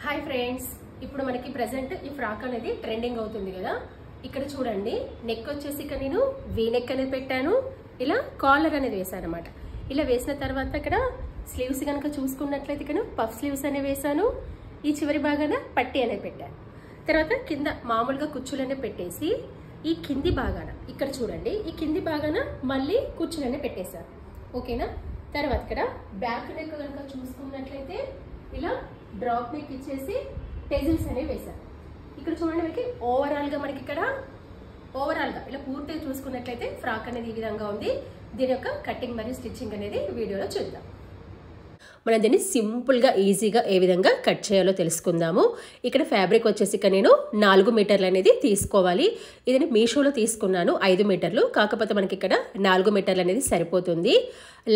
Hi friends, ఇప్పుడు మనకి present ఈ ఫ్రాక్ అనేది ట్రెండింగ్ అవుతుంది కదా. ఇక్కడ చూడండి, నెక్ వచ్చేసి ఇక్కడ నేను వీ నెక్ అనేది పెట్టాను. ఇలా కాలర్ అనేది వేసాను అనమాట. ఇలా వేసిన తర్వాత ఇక్కడ స్లీవ్స్ కనుక చూసుకున్నట్లయితే ఇక్కడ పఫ్ స్లీవ్స్ అనేవి వేసాను. ఈ చివరి భాగాన పట్టి అనేది పెట్టాను. తర్వాత కింద మామూలుగా కుచ్చులు అనేవి పెట్టేసి ఈ కింది భాగాన ఇక్కడ చూడండి, ఈ కింది భాగాన మళ్ళీ కుచ్చులు అనేవి పెట్టేశాను. ఓకేనా. తర్వాత ఇక్కడ బ్యాక్ నెక్ కనుక చూసుకున్నట్లయితే ఇలా డ్రాప్ నెక్ ఇచ్చేసి టెజిల్స్ అనేవి వేశాను. ఇక్కడ చూడండి, మనకి మనకి ఇక్కడ ఓవరాల్గా ఇలా పూర్తిగా చూసుకున్నట్లయితే ఫ్రాక్ అనేది ఈ విధంగా ఉంది. దీని యొక్క కటింగ్ మరియు స్టిచ్చింగ్ అనేది వీడియోలో చూద్దాం. మనం దీన్ని సింపుల్గా ఈజీగా ఏ విధంగా కట్ చేయాలో తెలుసుకుందాము. ఇక్కడ ఫ్యాబ్రిక్ వచ్చేసి ఇక్కడ నేను 4 మీటర్లు అనేది తీసుకోవాలి. ఇది నేను మీషోలో తీసుకున్నాను 5 మీటర్లు. కాకపోతే మనకి ఇక్కడ 4 మీటర్లు అనేది సరిపోతుంది.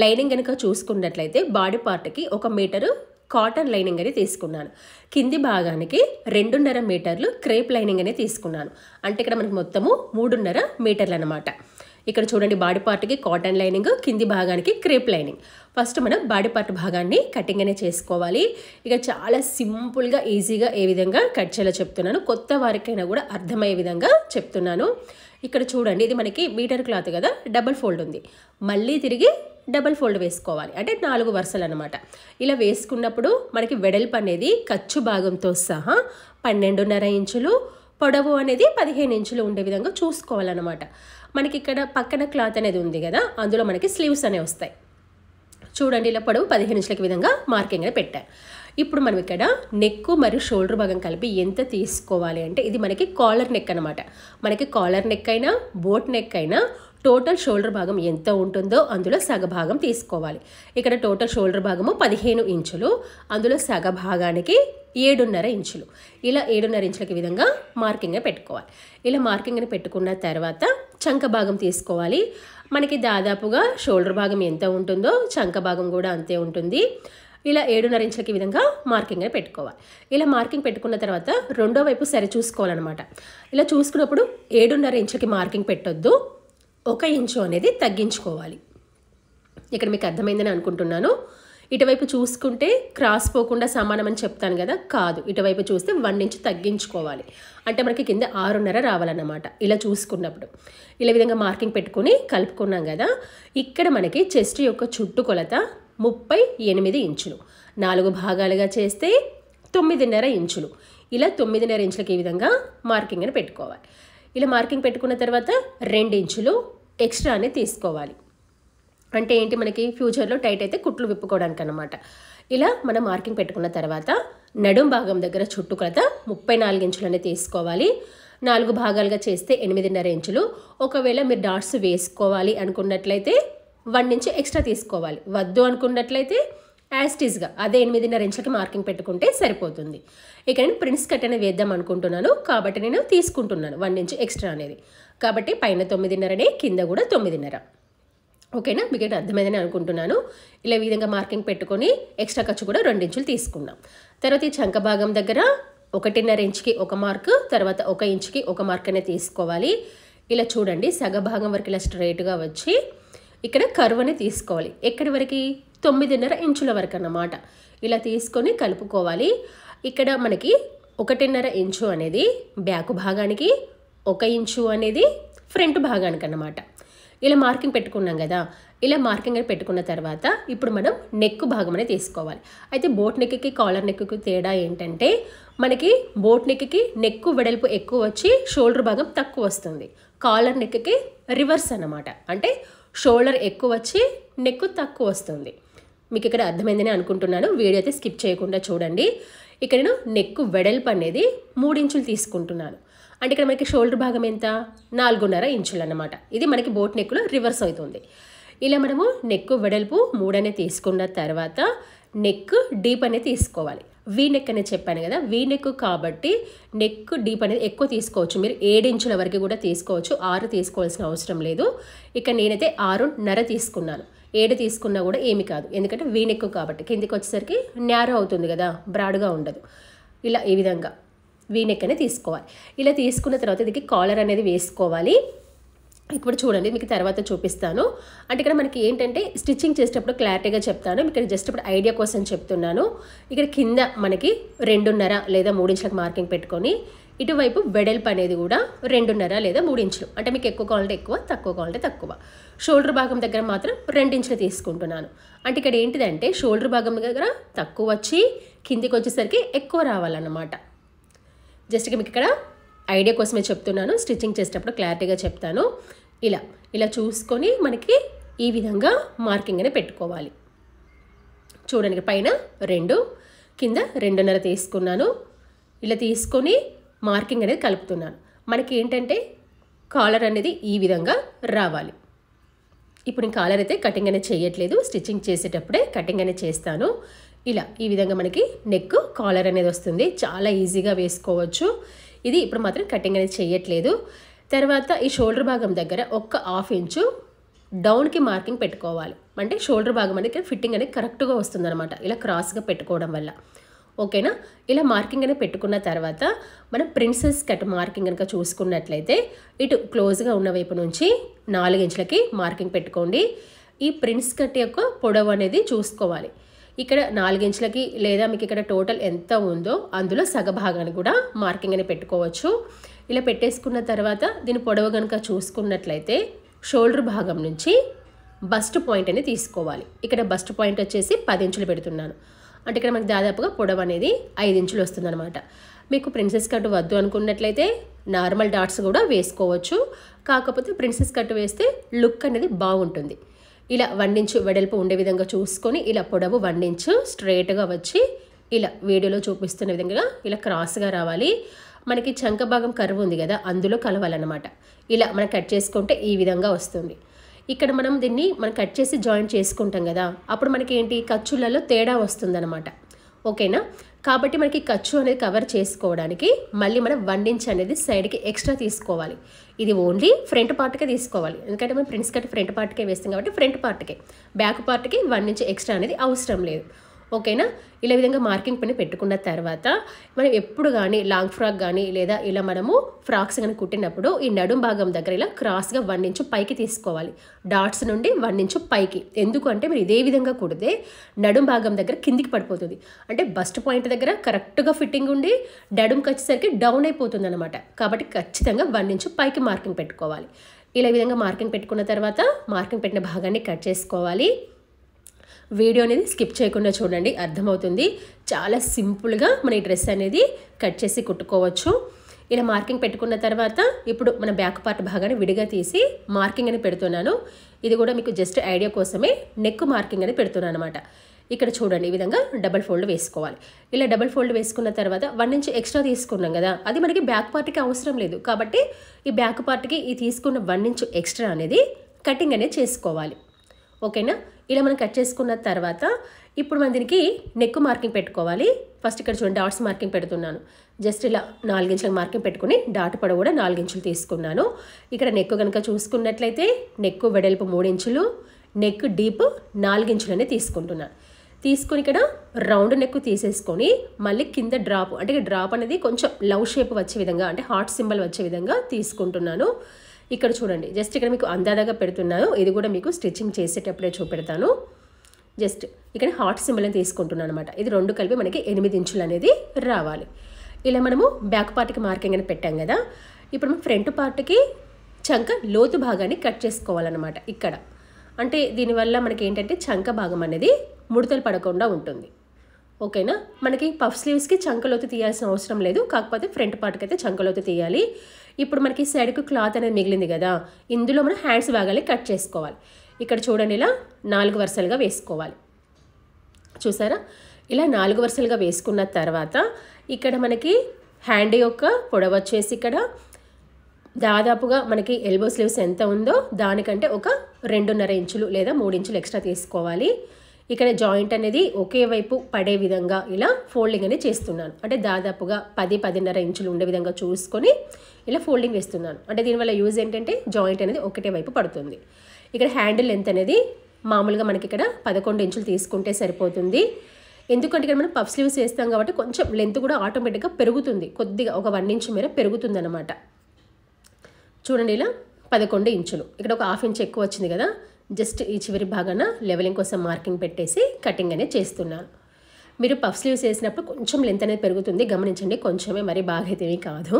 లైనింగ్ కనుక చూసుకున్నట్లయితే బాడీ పార్ట్కి 1 మీటరు కాటన్ లైనింగ్ అని తీసుకున్నాను. కింది భాగానికి 2.5 మీటర్లు క్రేప్ లైనింగ్ అనేది తీసుకున్నాను. అంటే ఇక్కడ మనకి మొత్తము 3.5 మీటర్లు అనమాట. ఇక్కడ చూడండి, బాడీ పార్ట్కి కాటన్ లైనింగ్, కింది భాగానికి క్రేప్ లైనింగ్. ఫస్ట్ మనం బాడీ పార్ట్ భాగాన్ని కటింగ్ అనేది చేసుకోవాలి. ఇక చాలా సింపుల్గా ఈజీగా ఏ విధంగా కట్ చేయాలో చెప్తున్నాను. కొత్త వారికైనా కూడా అర్థమయ్యే విధంగా చెప్తున్నాను. ఇక్కడ చూడండి, ఇది మనకి మీటర్ క్లాత్ కదా, డబల్ ఫోల్డ్ ఉంది. మళ్ళీ తిరిగి డబల్ ఫోల్డ్ వేసుకోవాలి, అంటే 4 వరుసలు అనమాట. ఇలా వేసుకున్నప్పుడు మనకి వెడల్పు అనేది ఖర్చు భాగంతో సహా 12.5 ఇంచులు, పొడవు అనేది 15 ఇంచులు ఉండే విధంగా చూసుకోవాలన్నమాట. మనకి ఇక్కడ పక్కన క్లాత్ అనేది ఉంది కదా, అందులో మనకి స్లీవ్స్ అనేవి వస్తాయి. చూడండి, ఇలా పొడవు 15 ఇంచులకి విధంగా మార్కింగ్ అనేది పెట్టాను. ఇప్పుడు మనం ఇక్కడ నెక్ మరియు షోల్డర్ భాగం కలిపి ఎంత తీసుకోవాలి అంటే, ఇది మనకి కాలర్ నెక్ అనమాట. మనకి కాలర్ నెక్ అయినా బోట్ నెక్ అయినా టోటల్ షోల్డర్ భాగం ఎంత ఉంటుందో అందులో సగ భాగం తీసుకోవాలి. ఇక్కడ టోటల్ షోల్డర్ భాగము 15 ఇంచులు, అందులో సగ భాగానికి 7.5 ఇంచులు. ఇలా 7.5 ఇంచులకి విధంగా మార్కింగ్ పెట్టుకోవాలి. ఇలా మార్కింగ్ని పెట్టుకున్న తర్వాత చంక భాగం తీసుకోవాలి. మనకి దాదాపుగా షోల్డర్ భాగం ఎంత ఉంటుందో చంక భాగం కూడా అంతే ఉంటుంది. ఇలా 7.5 ఇంచులకి విధంగా మార్కింగ్ అని పెట్టుకోవాలి. ఇలా మార్కింగ్ పెట్టుకున్న తర్వాత రెండో వైపు సరి చూసుకోవాలన్నమాట. ఇలా చూసుకున్నప్పుడు 7.5 ఇంచులకి మార్కింగ్ పెట్టొద్దు, 1 ఇంచు అనేది తగ్గించుకోవాలి. ఇక్కడ మీకు అర్థమైందని అనుకుంటున్నాను. ఇటువైపు చూసుకుంటే క్రాస్ పోకుండా సమానం అని చెప్తాను కదా, కాదు, ఇటువైపు చూస్తే 1 ఇంచు తగ్గించుకోవాలి. అంటే మనకి కింద 6.5 రావాలన్నమాట. ఇలా చూసుకున్నప్పుడు ఇలా విధంగా మార్కింగ్ పెట్టుకుని కలుపుకున్నాం కదా. ఇక్కడ మనకి చెస్ట్ యొక్క చుట్టు కొలత 38 ఇంచులు, 4 భాగాలుగా చేస్తే 9.5 ఇంచులు. ఇలా 9.5 ఇంచులకి ఈ విధంగా మార్కింగ్ అని పెట్టుకోవాలి. ఇలా మార్కింగ్ పెట్టుకున్న తర్వాత 2 ఇంచులు ఎక్స్ట్రా అనేది తీసుకోవాలి. అంటే ఏంటి, మనకి ఫ్యూచర్లో టైట్ అయితే కుట్లు విప్పుకోవడానికి అనమాట. ఇలా మనం మార్కింగ్ పెట్టుకున్న తర్వాత నడుం భాగం దగ్గర చుట్టు కొలత 34 ఇంచులు అనేది తీసుకోవాలి. 4 భాగాలుగా చేస్తే 8.5 ఇంచులు. ఒకవేళ మీరు డాట్స్ వేసుకోవాలి అనుకున్నట్లయితే 1 ఇంచు ఎక్స్ట్రా తీసుకోవాలి. వద్దు అనుకున్నట్లయితే యాస్టీస్గా అదే 8.5 ఇంచులకి మార్కింగ్ పెట్టుకుంటే సరిపోతుంది. ఇక నేను ప్రిన్స్ కట్ అనేది వేద్దాం అనుకుంటున్నాను కాబట్టి నేను తీసుకుంటున్నాను 1 ఇంచు ఎక్స్ట్రా అనేది. కాబట్టి పైన 9.5, కింద కూడా 9.5. ఓకేనా, మీకు ఇక్కడ అర్థమైందని అనుకుంటున్నాను. ఇలా ఈ విధంగా మార్కింగ్ పెట్టుకొని ఎక్స్ట్రా ఖర్చు కూడా 2 ఇంచులు తీసుకున్నాం. తర్వాత ఈ చంక భాగం దగ్గర 1.5 ఇంచుకి 1 మార్క్, తర్వాత 1 ఇంచుకి 1 మార్క్ అనేది తీసుకోవాలి. ఇలా చూడండి, సగ భాగం వరకు ఇలా స్ట్రైట్గా వచ్చి ఇక్కడ కర్వ్ అనేది తీసుకోవాలి. ఎక్కడి వరకు, 9.5 ఇంచుల వరకు అన్నమాట. ఇలా తీసుకొని కలుపుకోవాలి. ఇక్కడ మనకి 1.5 ఇంచు అనేది బ్యాక్ భాగానికి, 1 ఇంచు అనేది ఫ్రంట్ భాగానికి అన్నమాట. ఇలా మార్కింగ్ పెట్టుకున్నాం కదా. ఇలా మార్కింగ్ పెట్టుకున్న తర్వాత ఇప్పుడు మనం నెక్ భాగం అనేది తీసుకోవాలి. అయితే బోట్ నెక్కి కాలర్ నెక్కి తేడా ఏంటంటే, మనకి బోట్ నెక్కి నెక్ వెడల్పు ఎక్కువ వచ్చి షోల్డర్ భాగం తక్కువ వస్తుంది. కాలర్ నెక్కి రివర్స్ అన్నమాట. అంటే షోల్డర్ ఎక్కువ వచ్చి నెక్ తక్కువ వస్తుంది. మీకు ఇక్కడ అర్థమైందని అనుకుంటున్నాను. వీడియో అయితే స్కిప్ చేయకుండా చూడండి. ఇక్కడ నేను నెక్ వెడల్పు అనేది 3 ఇంచులు తీసుకుంటున్నాను. అంటే ఇక్కడ మనకి షోల్డర్ భాగం ఎంత, 4.5 ఇంచులు అన్నమాట. ఇది మనకి బోట్ నెక్లో రివర్స్ అవుతుంది. ఇలా మనము నెక్ వెడల్పు 3 అనేది తీసుకున్న తర్వాత నెక్ డీప్ అనేది తీసుకోవాలి. వీ నెక్ అనేది చెప్పాను కదా, వీ నెక్ కాబట్టి నెక్ డీప్ అనేది ఎక్కువ తీసుకోవచ్చు. మీరు 7 ఇంచుల వరకు కూడా తీసుకోవచ్చు, 6 తీసుకోవాల్సిన అవసరం లేదు. ఇక నేనైతే 6.5 తీసుకున్నాను. 7 తీసుకున్నా కూడా ఏమి కాదు, ఎందుకంటే వీ నెక్ కాబట్టి కిందికి వచ్చేసరికి న్యారో అవుతుంది కదా, బ్రాడ్గా ఉండదు. ఇలా ఈ విధంగా వీ నెక్ అనేది తీసుకోవాలి. ఇలా తీసుకున్న తర్వాత దీనికి కాలర్ అనేది వేసుకోవాలి. ఇప్పుడు చూడండి మీకు తర్వాత చూపిస్తాను. అంటే ఇక్కడ మనకి ఏంటంటే స్టిచ్చింగ్ చేసేటప్పుడు క్లారిటీగా చెప్తాను, ఇక్కడ జస్ట్ ఇప్పుడు ఐడియా కోసం చెప్తున్నాను. ఇక్కడ కింద మనకి 2.5 లేదా 3 ఇంచులకు మార్కింగ్ పెట్టుకొని ఇటువైపు వెడల్పు అనేది కూడా 2.5 లేదా 3 ఇంచులు, అంటే మీకు ఎక్కువ కావాలంటే ఎక్కువ, తక్కువ కావాలంటే తక్కువ. షోల్డర్ భాగం దగ్గర మాత్రం 2 ఇంచులు తీసుకుంటున్నాను. అంటే ఇక్కడ ఏంటిదంటే షోల్డర్ భాగం దగ్గర తక్కువ వచ్చి కిందికి వచ్చేసరికి ఎక్కువ రావాలన్నమాట. జస్ట్ మీకు ఇక్కడ ఐడియా కోసమే చెప్తున్నాను, స్టిచ్చింగ్ చేసేటప్పుడు క్లారిటీగా చెప్తాను. ఇలా చూసుకొని మనకి ఈ విధంగా మార్కింగ్ అనేది పెట్టుకోవాలి. చూడండి పైన 2 కింద 2.5 తీసుకున్నాను. ఇలా తీసుకొని మార్కింగ్ అనేది కలుపుతున్నాను. మనకి ఏంటంటే కాలర్ అనేది ఈ విధంగా రావాలి. ఇప్పుడు నేను కాలర్ అయితే కటింగ్ అనేది చేయట్లేదు, స్టిచ్చింగ్ చేసేటప్పుడే కటింగ్ అనేది చేస్తాను. ఈ విధంగా మనకి నెక్ కాలర్ అనేది వస్తుంది, చాలా ఈజీగా వేసుకోవచ్చు. ఇది ఇప్పుడు మాత్రం కటింగ్ అనేది చేయట్లేదు. తర్వాత ఈ షోల్డర్ భాగం దగ్గర 1/2 ఇంచు డౌన్కి మార్కింగ్ పెట్టుకోవాలి. అంటే షోల్డర్ భాగం అనేది ఫిట్టింగ్ అనేది కరెక్ట్గా వస్తుందన్నమాట, ఇలా క్రాస్గా పెట్టుకోవడం వల్ల. ఓకేనా? ఇలా మార్కింగ్ అనేది పెట్టుకున్న తర్వాత మనం ప్రిన్సెస్ కట్ మార్కింగ్ కనుక చూసుకున్నట్లయితే ఇటు క్లోజ్గా ఉన్న వైపు నుంచి 4 ఇంచులకి మార్కింగ్ పెట్టుకోండి. ఈ ప్రిన్స్ కట్ యొక్క పొడవు అనేది చూసుకోవాలి. ఇక్కడ 4 ఇంచులకి లేదా మీకు ఇక్కడ టోటల్ ఎంత ఉందో అందులో సగభాగాన్ని కూడా మార్కింగ్ అనేది పెట్టుకోవచ్చు. ఇలా పెట్టేసుకున్న తర్వాత దీని పొడవు కనుక చూసుకున్నట్లయితే షోల్డర్ భాగం నుంచి బస్ట్ పాయింట్ అనేది తీసుకోవాలి. ఇక్కడ బస్ట్ పాయింట్ వచ్చేసి 10 ఇంచులు పెడుతున్నాను. అంటే ఇక్కడ మనకి దాదాపుగా పొడవు అనేది 5 ఇంచులు వస్తుందన్నమాట. మీకు ప్రిన్సెస్ కట్ వద్దు అనుకున్నట్లయితే నార్మల్ డాట్స్ కూడా వేసుకోవచ్చు. కాకపోతే ప్రిన్సెస్ కట్ వేస్తే లుక్ అనేది బాగుంటుంది. ఇలా 1 ఇంచు వెడల్పు ఉండే విధంగా చూసుకొని ఇలా పొడవు 1 ఇంచు స్ట్రైట్గా వచ్చి ఇలా వీడియోలో చూపిస్తున్న విధంగా ఇలా క్రాస్గా రావాలి. మనకి చంక భాగం కర్వ్ ఉంది కదా, అందులో కలవాలన్నమాట. ఇలా మనం కట్ చేసుకుంటే ఈ విధంగా వస్తుంది. ఇక్కడ మనం కట్ చేసి జాయింట్ చేసుకుంటాం కదా, అప్పుడు మనకి ఏంటి ఖర్చులలో తేడా వస్తుందన్నమాట. ఓకేనా? కాబట్టి మనకి ఖర్చు అనేది కవర్ చేసుకోవడానికి మళ్ళీ మనం 1 ఇంచ్ అనేది సైడ్కి ఎక్స్ట్రా తీసుకోవాలి. ఇది ఓన్లీ ఫ్రంట్ పార్ట్కే తీసుకోవాలి, ఎందుకంటే మనం ప్రిన్స్ కట్ ఫ్రంట్ పార్ట్కే వేస్తాం కాబట్టి ఫ్రంట్ పార్ట్కే, బ్యాక్ పార్ట్కి 1 ఇంచ్ ఎక్స్ట్రా అనేది అవసరం లేదు. ఓకేనా? ఇలా విధంగా మార్కింగ్ పని పెట్టుకున్న తర్వాత మనం ఎప్పుడు కానీ లాంగ్ ఫ్రాక్ కానీ లేదా ఇలా మనము ఫ్రాక్స్ కానీ కుట్టినప్పుడు ఈ నడుం భాగం దగ్గర ఇలా క్రాస్గా 1 ఇంచు పైకి తీసుకోవాలి. డాట్స్ నుండి 1 ఇంచు పైకి. ఎందుకు అంటే మీరు ఇదే విధంగా కుడితే నడుం భాగం దగ్గర కిందికి పడిపోతుంది. అంటే బస్ట్ పాయింట్ దగ్గర కరెక్ట్గా ఫిట్టింగ్ ఉండి నడుంకి వచ్చేసరికి డౌన్ అయిపోతుంది అనమాట. కాబట్టి ఖచ్చితంగా 1 ఇంచు పైకి మార్కింగ్ పెట్టుకోవాలి. ఇలా విధంగా మార్కింగ్ పెట్టుకున్న తర్వాత మార్కింగ్ పెట్టిన భాగాన్ని కట్ చేసుకోవాలి. వీడియో అనేది స్కిప్ చేయకుండా చూడండి, అర్థమవుతుంది. చాలా సింపుల్గా మన ఈ డ్రెస్ అనేది కట్ చేసి కుట్టుకోవచ్చు. ఇలా మార్కింగ్ పెట్టుకున్న తర్వాత ఇప్పుడు మన బ్యాక్ పార్ట్ భాగాన్ని విడిగా తీసి మార్కింగ్ అని పెడుతున్నాను. ఇది కూడా మీకు జస్ట్ ఐడియా కోసమే నెక్ మార్కింగ్ అని పెడుతున్నాను అనమాట. ఇక్కడ చూడండి ఈ విధంగా డబల్ ఫోల్డ్ వేసుకోవాలి. ఇలా డబల్ ఫోల్డ్ వేసుకున్న తర్వాత 1 ఇంచ్ ఎక్స్ట్రా తీసుకున్నాం కదా, అది మనకి బ్యాక్ పార్ట్కి అవసరం లేదు. కాబట్టి ఈ బ్యాక్ పార్ట్కి ఈ తీసుకున్న 1 ఇంచ్ ఎక్స్ట్రా అనేది కటింగ్ అనేది చేసుకోవాలి. ఓకేనా? ఇలా మనం కట్ చేసుకున్న తర్వాత ఇప్పుడు మనం దీనికి నెక్ మార్కింగ్ పెట్టుకోవాలి. ఫస్ట్ ఇక్కడ చూడండి డాట్స్ మార్కింగ్ పెడుతున్నాను. జస్ట్ ఇలా 4 ఇంచులకు మార్కింగ్ పెట్టుకుని డాట్ పొడవు కూడా 4 ఇంచులు తీసుకున్నాను. ఇక్కడ నెక్ కనుక చూసుకున్నట్లయితే నెక్ వెడల్పు 3 ఇంచులు, నెక్ డీప్ 4 ఇంచులు అనేది తీసుకుంటున్నాను. తీసుకొని ఇక్కడ రౌండ్ నెక్ తీసేసుకొని మళ్ళీ కింద డ్రాప్, అంటే డ్రాప్ అనేది కొంచెం లవ్ షేప్ వచ్చే విధంగా, అంటే హార్ట్ సింబల్ వచ్చే విధంగా తీసుకుంటున్నాను. ఇక్కడ చూడండి జస్ట్ ఇక్కడ మీకు అందాదాగా పెడుతున్నాను, ఇది కూడా మీకు స్టిచ్చింగ్ చేసేటప్పుడే చూపెడతాను. జస్ట్ ఇక్కడ హార్ట్ సింబల్ అని తీసుకుంటున్నాను అనమాట. ఇది 2 కలిపి మనకి 8 ఇంచులు అనేది రావాలి. ఇలా మనము బ్యాక్ పార్ట్కి మార్కింగ్ అని పెట్టాం కదా, ఇప్పుడు మనం ఫ్రంట్ పార్ట్కి చంక లోతు భాగాన్ని కట్ చేసుకోవాలన్నమాట. ఇక్కడ అంటే దీనివల్ల మనకి ఏంటంటే చంక భాగం అనేది ముడతలు పడకుండా ఉంటుంది. ఓకేనా? మనకి పఫ్ స్లీవ్స్కి చంకలోతు తీయాల్సిన అవసరం లేదు, కాకపోతే ఫ్రంట్ పార్ట్కి అయితే చంకలోతు తీయాలి. ఇప్పుడు మనకి సైడ్కి క్లాత్ అనేది మిగిలింది కదా, ఇందులో మనం హ్యాండ్స్ భాగాన్ని కట్ చేసుకోవాలి. ఇక్కడ చూడండి ఇలా 4 వరుసలుగా వేసుకోవాలి. చూసారా? ఇలా 4 వరుసలుగా వేసుకున్న తర్వాత ఇక్కడ మనకి హ్యాండ్ యొక్క పొడవు వచ్చేసి ఇక్కడ దాదాపుగా మనకి ఎల్బో స్లీవ్స్ ఎంత ఉందో దానికంటే ఒక 2.5 ఇంచులు లేదా 3 ఇంచులు ఎక్స్ట్రా తీసుకోవాలి. ఇక్కడ జాయింట్ అనేది ఒకే వైపు పడే విధంగా ఇలా ఫోల్డింగ్ అనేది చేస్తున్నాను. అంటే దాదాపుగా 10-10.5 ఇంచులు ఉండే విధంగా చూసుకొని ఇలా ఫోల్డింగ్ వేస్తున్నాను. అంటే దీనివల్ల యూజ్ ఏంటంటే జాయింట్ అనేది ఒకటే వైపు పడుతుంది. ఇక్కడ హ్యాండిల్ లెంత్ అనేది మామూలుగా మనకి ఇక్కడ 11 ఇంచులు తీసుకుంటే సరిపోతుంది. ఎందుకంటే ఇక్కడ మనం పఫ్ స్లీవ్స్ వేస్తాం కాబట్టి కొంచెం లెంత్ కూడా ఆటోమేటిక్గా పెరుగుతుంది, కొద్దిగా ఒక 1 ఇంచు మేర పెరుగుతుంది అనమాట. చూడండి ఇలా 11 ఇంచులు. ఇక్కడ ఒక హాఫ్ ఇంచ్ ఎక్కువ వచ్చింది కదా, జస్ట్ ఈ చివరి భాగాన లెవెలింగ్ కోసం మార్కింగ్ పెట్టేసి కటింగ్ అనేది చేస్తున్నాను. మీరు పఫ్ స్లీవ్స్ వేసినప్పుడు కొంచెం లెంత్ అనేది పెరుగుతుంది, గమనించండి. కొంచెమే, మరి బాగా అయితే ఏమీ కాదు.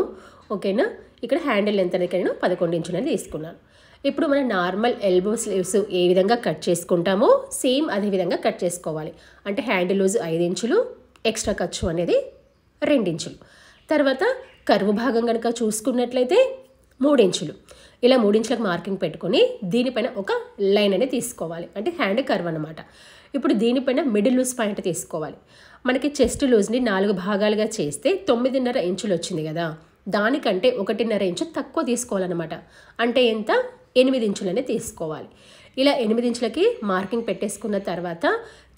ఓకేనా. ఇక్కడ హ్యాండిల్ లెంత్ అనేది నేను 11 ఇంచులు అనేది తీసుకున్నాను. ఇప్పుడు మన నార్మల్ ఎల్బో స్లీవ్స్ ఏ విధంగా కట్ చేసుకుంటామో సేమ్ అదే విధంగా కట్ చేసుకోవాలి. అంటే హ్యాండిల్ లూజ్ 5 ఇంచులు, ఎక్స్ట్రా ఖర్చు అనేది 2 ఇంచులు. తర్వాత కర్వ్ భాగం కనుక చూసుకున్నట్లయితే 3 ఇంచులు. ఇలా 3 ఇంచులకు మార్కింగ్ పెట్టుకొని దీనిపైన ఒక లైన్ అనేది తీసుకోవాలి. అంటే హ్యాండ్ కర్వ్ అనమాట. ఇప్పుడు దీనిపైన మిడిల్ లూజ్ పాయింట్ తీసుకోవాలి. మనకి చెస్ట్ లూజ్ని 4 భాగాలుగా చేస్తే 9.5 ఇంచులు వచ్చింది కదా, దానికంటే 1.5 ఇంచు తక్కువ తీసుకోవాలన్నమాట. అంటే ఎంత? 8 ఇంచులనే తీసుకోవాలి. ఇలా 8 ఇంచులకి మార్కింగ్ పెట్టేసుకున్న తర్వాత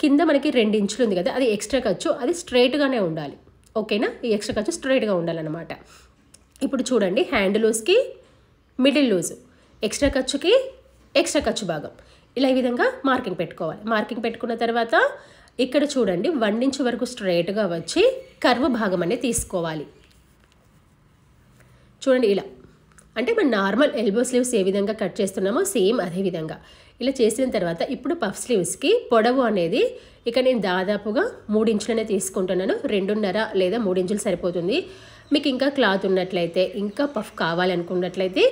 కింద మనకి 2 ఇంచులు ఉంది కదా, అది ఎక్స్ట్రా ఖర్చు, అది స్ట్రైట్గానే ఉండాలి. ఓకేనా. ఈ ఎక్స్ట్రా ఖర్చు స్ట్రైట్గా ఉండాలన్నమాట. ఇప్పుడు చూడండి, హ్యాండ్ లూజ్కి మిడిల్ లూజు, ఎక్స్ట్రా ఖర్చుకి ఎక్స్ట్రా ఖర్చు భాగం, ఇలా ఈ విధంగా మార్కింగ్ పెట్టుకోవాలి. మార్కింగ్ పెట్టుకున్న తర్వాత ఇక్కడ చూడండి 1 ఇంచ్ వరకు స్ట్రైట్గా వచ్చి కర్వ్ భాగం అనేది తీసుకోవాలి. చూడండి ఇలా. అంటే మనం నార్మల్ ఎల్బో స్లీవ్స్ ఏ విధంగా కట్ చేస్తున్నామో సేమ్ అదే విధంగా ఇలా చేసిన తర్వాత ఇప్పుడు పఫ్ స్లీవ్స్కి పొడవు అనేది ఇక నేను దాదాపుగా 3 ఇంచులనే తీసుకుంటున్నాను. 2.5 లేదా 3 ఇంచులు సరిపోతుంది. మీకు ఇంకా క్లాత్ ఉన్నట్లయితే, ఇంకా పఫ్ కావాలనుకున్నట్లయితే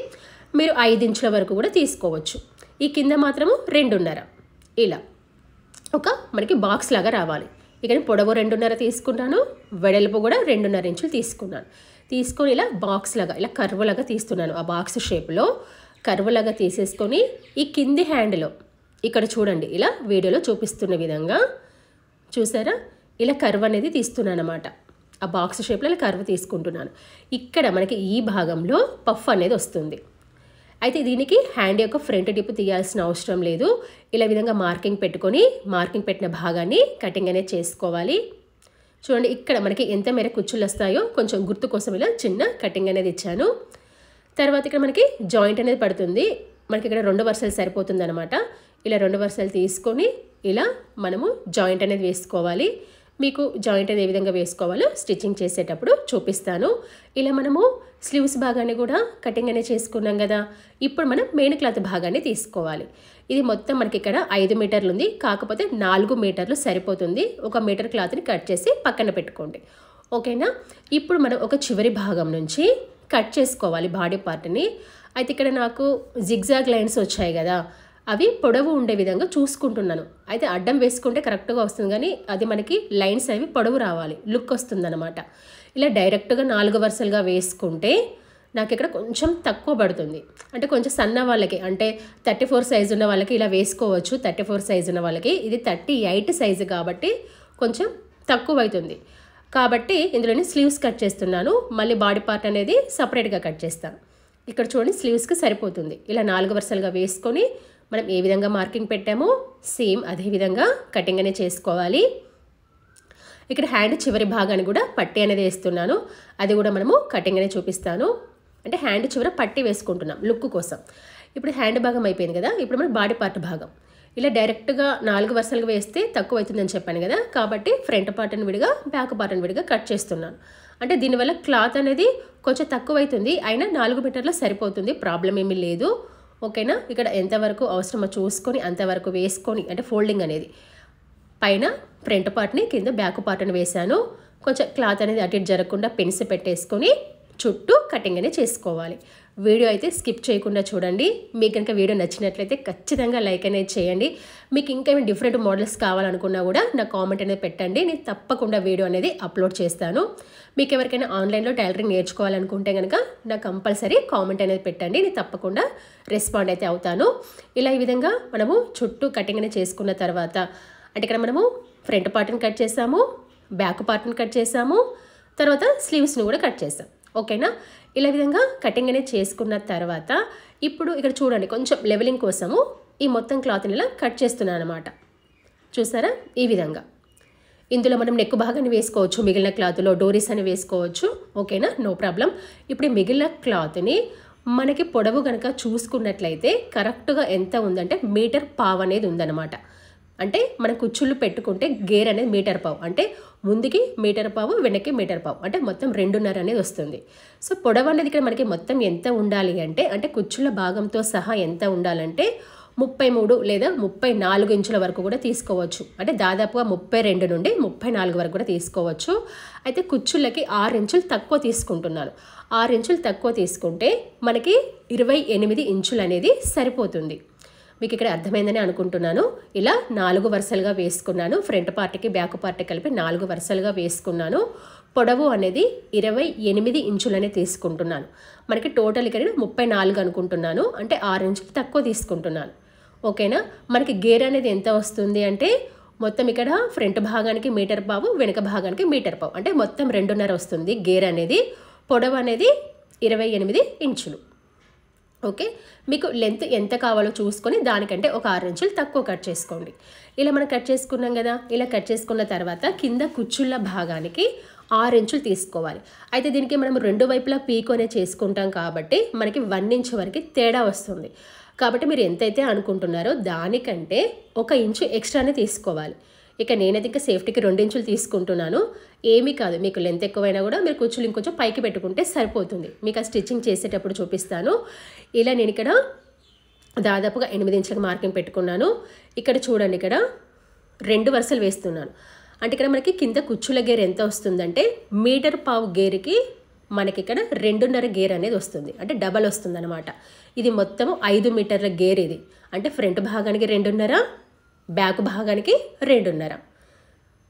మీరు 5 ఇంచుల వరకు కూడా తీసుకోవచ్చు. ఈ కింద మాత్రము 2.5 ఇలా ఒక మనకి బాక్స్ లాగా రావాలి. ఇక నేను పొడవు 2.5 తీసుకున్నాను, వెడల్పు కూడా 2.5 ఇంచులు తీసుకున్నాను. తీసుకొని ఇలా బాక్స్ లాగా, ఇలా కర్వ్ లాగా తీస్తున్నాను. ఆ బాక్స్ షేప్లో కర్వ్ లాగా తీసేసుకొని ఈ కింది హ్యాండ్లో ఇక్కడ చూడండి, ఇలా వీడియోలో చూపిస్తున్న విధంగా చూసారా, ఇలా కర్వ్ అనేది తీస్తున్నాను అన్నమాట. ఆ బాక్స్ షేప్లో ఇలా కర్వ్ తీసుకుంటున్నాను. ఇక్కడ మనకి ఈ భాగంలో పఫ్ అనేది వస్తుంది. అయితే దీనికి హ్యాండ్ యొక్క ఫ్రంట్ టిప్ తీయాల్సిన అవసరం లేదు. ఇలా విధంగా మార్కింగ్ పెట్టుకొని మార్కింగ్ పెట్టిన భాగాన్ని కటింగ్ అనేది చేసుకోవాలి. చూడండి, ఇక్కడ మనకి ఎంత మేర కుచ్చులు వస్తాయో కొంచెం గుర్తు కోసం ఇలా చిన్న కటింగ్ అనేది ఇచ్చాను. తర్వాత ఇక్కడ మనకి జాయింట్ అనేది పడుతుంది. మనకి ఇక్కడ 2 వరుసలు సరిపోతుంది అనమాట. ఇలా 2 వరుసలు తీసుకొని ఇలా మనము జాయింట్ అనేది వేసుకోవాలి. మీకు జాయింట్ అనేది ఏ విధంగా వేసుకోవాలో స్టిచ్చింగ్ చేసేటప్పుడు చూపిస్తాను. ఇలా మనము స్లీవ్స్ భాగాన్ని కూడా కటింగ్ అనేది చేసుకున్నాం కదా, ఇప్పుడు మనం మెయిన్ క్లాత్ భాగాన్ని తీసుకోవాలి. ఇది మొత్తం మనకి ఇక్కడ 5 మీటర్లు ఉంది, కాకపోతే 4 మీటర్లు సరిపోతుంది. 1 మీటర్ క్లాత్ని కట్ చేసి పక్కన పెట్టుకోండి. ఓకేనా. ఇప్పుడు మనం ఒక చివరి భాగం నుంచి కట్ చేసుకోవాలి బాడీ పార్ట్ని. అయితే ఇక్కడ నాకు జిగ్జాగ్ లైన్స్ వచ్చాయి కదా, అవి పొడవు ఉండే విధంగా చూసుకుంటున్నాను. అయితే అడ్డం వేసుకుంటే కరెక్ట్గా వస్తుంది, కానీ అది మనకి లైన్స్ అవి పొడవు రావాలి, లుక్ వస్తుందన్నమాట. ఇలా డైరెక్ట్గా 4 వరుసలుగా వేసుకుంటే నాకు ఇక్కడ కొంచెం తక్కువ పడుతుంది. అంటే కొంచెం సన్న వాళ్ళకి, అంటే 34 సైజు ఉన్న వాళ్ళకి ఇలా వేసుకోవచ్చు. 34 సైజు ఉన్న వాళ్ళకి, ఇది 38 సైజు కాబట్టి కొంచెం తక్కువ అవుతుంది. కాబట్టి ఇందులోనే స్లీవ్స్ కట్ చేస్తున్నాను. మళ్ళీ బాడీ పార్ట్ అనేది సపరేట్గా కట్ చేస్తాను. ఇక్కడ చూడండి, స్లీవ్స్కి సరిపోతుంది. ఇలా 4 వరుసలుగా వేసుకొని మనం ఏ విధంగా మార్కింగ్ పెట్టామో సేమ్ అదే విధంగా కటింగ్ అనేది చేసుకోవాలి. ఇక్కడ హ్యాండ్ చివరి భాగాన్ని కూడా పట్టి అనేది వేస్తున్నాను. అది కూడా మనము కటింగ్ అనేది చూపిస్తాను. అంటే హ్యాండ్ చివర పట్టి వేసుకుంటున్నాం లుక్ కోసం. ఇప్పుడు హ్యాండ్ భాగం అయిపోయింది కదా, ఇప్పుడు మనం బాడీ పార్ట్ భాగం ఇలా డైరెక్ట్గా 4 వరుసలుగా వేస్తే తక్కువ అవుతుందని చెప్పాను కదా, కాబట్టి ఫ్రంట్ పార్ట్ని విడిగా బ్యాక్ పార్ట్ని విడిగా కట్ చేస్తున్నాను. అంటే దీనివల్ల క్లాత్ అనేది కొంచెం తక్కువ అవుతుంది, అయినా 4 మీటర్లు సరిపోతుంది, ప్రాబ్లం ఏమీ లేదు. ఓకేనా. ఇక్కడ ఎంతవరకు అవసరమో చూసుకొని అంతవరకు వేసుకొని, అంటే ఫోల్డింగ్ అనేది పైన ఫ్రంట్ పార్ట్ని కింద బ్యాక్ పార్ట్ని వేసాను. కొంచెం క్లాత్ అనేది అటు ఇటు జరగకుండా పెన్స్ పెట్టేసుకొని చుట్టూ కటింగ్ అనేది చేసుకోవాలి. వీడియో అయితే స్కిప్ చేయకుండా చూడండి. మీకు కనుక వీడియో నచ్చినట్లయితే ఖచ్చితంగా లైక్ అనేది చేయండి. మీకు ఇంకా ఏమైనా డిఫరెంట్ మోడల్స్ కావాలనుకున్నా కూడా నా కామెంట్ అనేది పెట్టండి, నేను తప్పకుండా వీడియో అనేది అప్లోడ్ చేస్తాను. మీకు ఎవరికైనా ఆన్లైన్లో టైలరింగ్ నేర్చుకోవాలనుకుంటే కనుక నాకు కంపల్సరీ కామెంట్ అనేది పెట్టండి, నేను తప్పకుండా రెస్పాండ్ అయితే అవుతాను. ఇలా ఈ విధంగా మనము చుట్టూ కటింగ్ అనేది చేసుకున్న తర్వాత, అంటే ఇక్కడ మనము ఫ్రంట్ పార్ట్ని కట్ చేసాము, బ్యాక్ పార్ట్ని కట్ చేసాము, తర్వాత స్లీవ్స్ని కూడా కట్ చేసాం. ఓకేనా. ఇలా విధంగా కటింగ్ అనేది చేసుకున్న తర్వాత ఇప్పుడు ఇక్కడ చూడండి, కొంచెం లెవెలింగ్ కోసము ఈ మొత్తం క్లాత్ని ఇలా కట్ చేస్తున్నాను అనమాట. చూసారా, ఈ విధంగా. ఇందులో మనం నెక్ భాగాన్ని వేసుకోవచ్చు, మిగిలిన క్లాత్లో డోరీస్ అని వేసుకోవచ్చు. ఓకేనా, నో ప్రాబ్లం. ఇప్పుడు ఈ మిగిలిన క్లాత్ని మనకి పొడవు కనుక చూసుకున్నట్లయితే కరెక్ట్గా ఎంత ఉందంటే 1.5 మీటర్ అనేది ఉందన్నమాట. అంటే మనం కుచ్చుళ్ళు పెట్టుకుంటే గేర్ అనేది మీటర్ పావు, అంటే ముందుకి మీటర్ పావు, వెనక్కి మీటర్ పావు, అంటే మొత్తం 2.5 అనేది వస్తుంది. సో పొడవు అనేది ఇక్కడ మనకి మొత్తం ఎంత ఉండాలి అంటే కుచ్చుళ్ళ భాగంతో సహా ఎంత ఉండాలంటే 33 లేదా 34 ఇంచుల వరకు కూడా తీసుకోవచ్చు. అంటే దాదాపుగా 32 నుండి 34 వరకు కూడా తీసుకోవచ్చు. అయితే కుచ్చుళ్ళకి 6 ఇంచులు తక్కువ తీసుకుంటున్నాను. 6 ఇంచులు తక్కువ తీసుకుంటే మనకి 28 ఇంచులు అనేది సరిపోతుంది. మీకు ఇక్కడ అర్థమైందని అనుకుంటున్నాను. ఇలా 4 వరుసలుగా వేసుకున్నాను. ఫ్రంట్ పార్ట్కి బ్యాక్ పార్ట్కి కలిపి 4 వరుసలుగా వేసుకున్నాను. పొడవు అనేది 28 ఇంచులనే తీసుకుంటున్నాను. మనకి టోటల్ ఇక్కడ 34 అనుకుంటున్నాను, అంటే 6 ఇంచులు తక్కువ తీసుకుంటున్నాను. ఓకేనా. మనకి గేర్ అనేది ఎంత వస్తుంది అంటే మొత్తం ఇక్కడ ఫ్రంట్ భాగానికి మీటర్ పావు, వెనుక భాగానికి మీటర్ పావు, అంటే మొత్తం 2.5 వస్తుంది గేర్ అనేది. పొడవు అనేది 28 ఇంచులు. ఓకే. మీకు లెంత్ ఎంత కావాలో చూసుకొని దానికంటే ఒక 6 ఇంచులు తక్కువ కట్ చేసుకోండి. ఇలా మనం కట్ చేసుకున్నాం కదా. ఇలా కట్ చేసుకున్న తర్వాత కింద కుచ్చుళ్ళ భాగానికి 6 ఇంచులు తీసుకోవాలి. అయితే దీనికి మనం 2 వైపులా పీకోనే చేసుకుంటాం కాబట్టి మనకి 1 ఇంచ్ వరకు తేడా వస్తుంది. కాబట్టి మీరు ఎంతైతే అనుకుంటున్నారో దానికంటే 1 ఇంచు ఎక్స్ట్రానే తీసుకోవాలి. ఇక నేనైతే ఇంకా సేఫ్టీకి 2 ఇంచులు తీసుకుంటున్నాను. ఏమీ కాదు, మీకు లెంత్ ఎక్కువైనా కూడా మీరు కుచ్చులు ఇంకొంచెం పైకి పెట్టుకుంటే సరిపోతుంది. మీకు ఆ స్టిచ్చింగ్ చేసేటప్పుడు చూపిస్తాను. ఇలా నేను ఇక్కడ దాదాపుగా 8 ఇంచులకు మార్కింగ్ పెట్టుకున్నాను. ఇక్కడ చూడండి, ఇక్కడ 2 వరుసలు వేస్తున్నాను. అంటే ఇక్కడ మనకి కింద కుచ్చుల గేర్ ఎంత వస్తుందంటే మీటర్ పావు గేర్కి మనకి ఇక్కడ 2.5 గేర్ అనేది వస్తుంది, అంటే డబల్ వస్తుంది అనమాట. ఇది మొత్తము 5 మీటర్ల గేర్ ఇది. అంటే ఫ్రంట్ భాగానికి 2.5, బ్యాక్ భాగానికి 2.5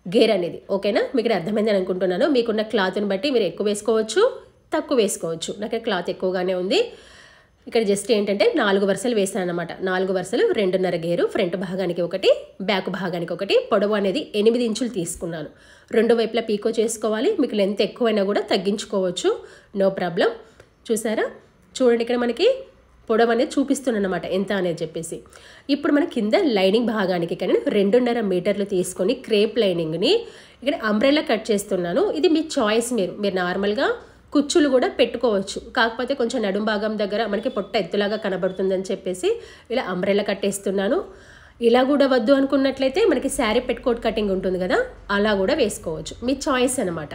గేర్ అనేది. ఓకేనా. మీకు ఇక్కడ అర్థమైందని అనుకుంటున్నాను. మీకున్న క్లాత్ని బట్టి మీరు ఎక్కువ వేసుకోవచ్చు, తక్కువ వేసుకోవచ్చు. నాకు క్లాత్ ఎక్కువగానే ఉంది. ఇక్కడ జస్ట్ ఏంటంటే 4 వరుసలు వేసాను అనమాట. 4 వరుసలు 2.5 గేరు, ఫ్రంట్ భాగానికి 1, బ్యాక్ భాగానికి 1. పొడవు అనేది 8 ఇంచులు తీసుకున్నాను. 2 వైపులా పీకో చేసుకోవాలి. మీకు లెంత్ ఎక్కువైనా కూడా తగ్గించుకోవచ్చు, నో ప్రాబ్లం. చూసారా, చూడండి ఇక్కడ మనకి పొడవు అనేది చూపిస్తున్నాను అనమాట ఎంత అనేది చెప్పేసి. ఇప్పుడు మన కింద లైనింగ్ భాగానికి ఇక్కడ 2.5 మీటర్లు తీసుకొని క్రేప్ లైనింగ్ని ఇక్కడ అంబ్రెల్లా కట్ చేస్తున్నాను. ఇది మీ చాయిస్. మీరు నార్మల్గా కుచ్చులు కూడా పెట్టుకోవచ్చు. కాకపోతే కొంచెం నడుం భాగం దగ్గర మనకి పొట్ట ఎత్తులాగా కనబడుతుందని చెప్పేసి ఇలా అంబ్రెల్లా కట్టేస్తున్నాను. ఇలా కూడా వద్దు అనుకున్నట్లయితే మనకి శారీ పెట్టుకోట్ కటింగ్ ఉంటుంది కదా, అలా కూడా వేసుకోవచ్చు. మీ చాయిస్ అనమాట.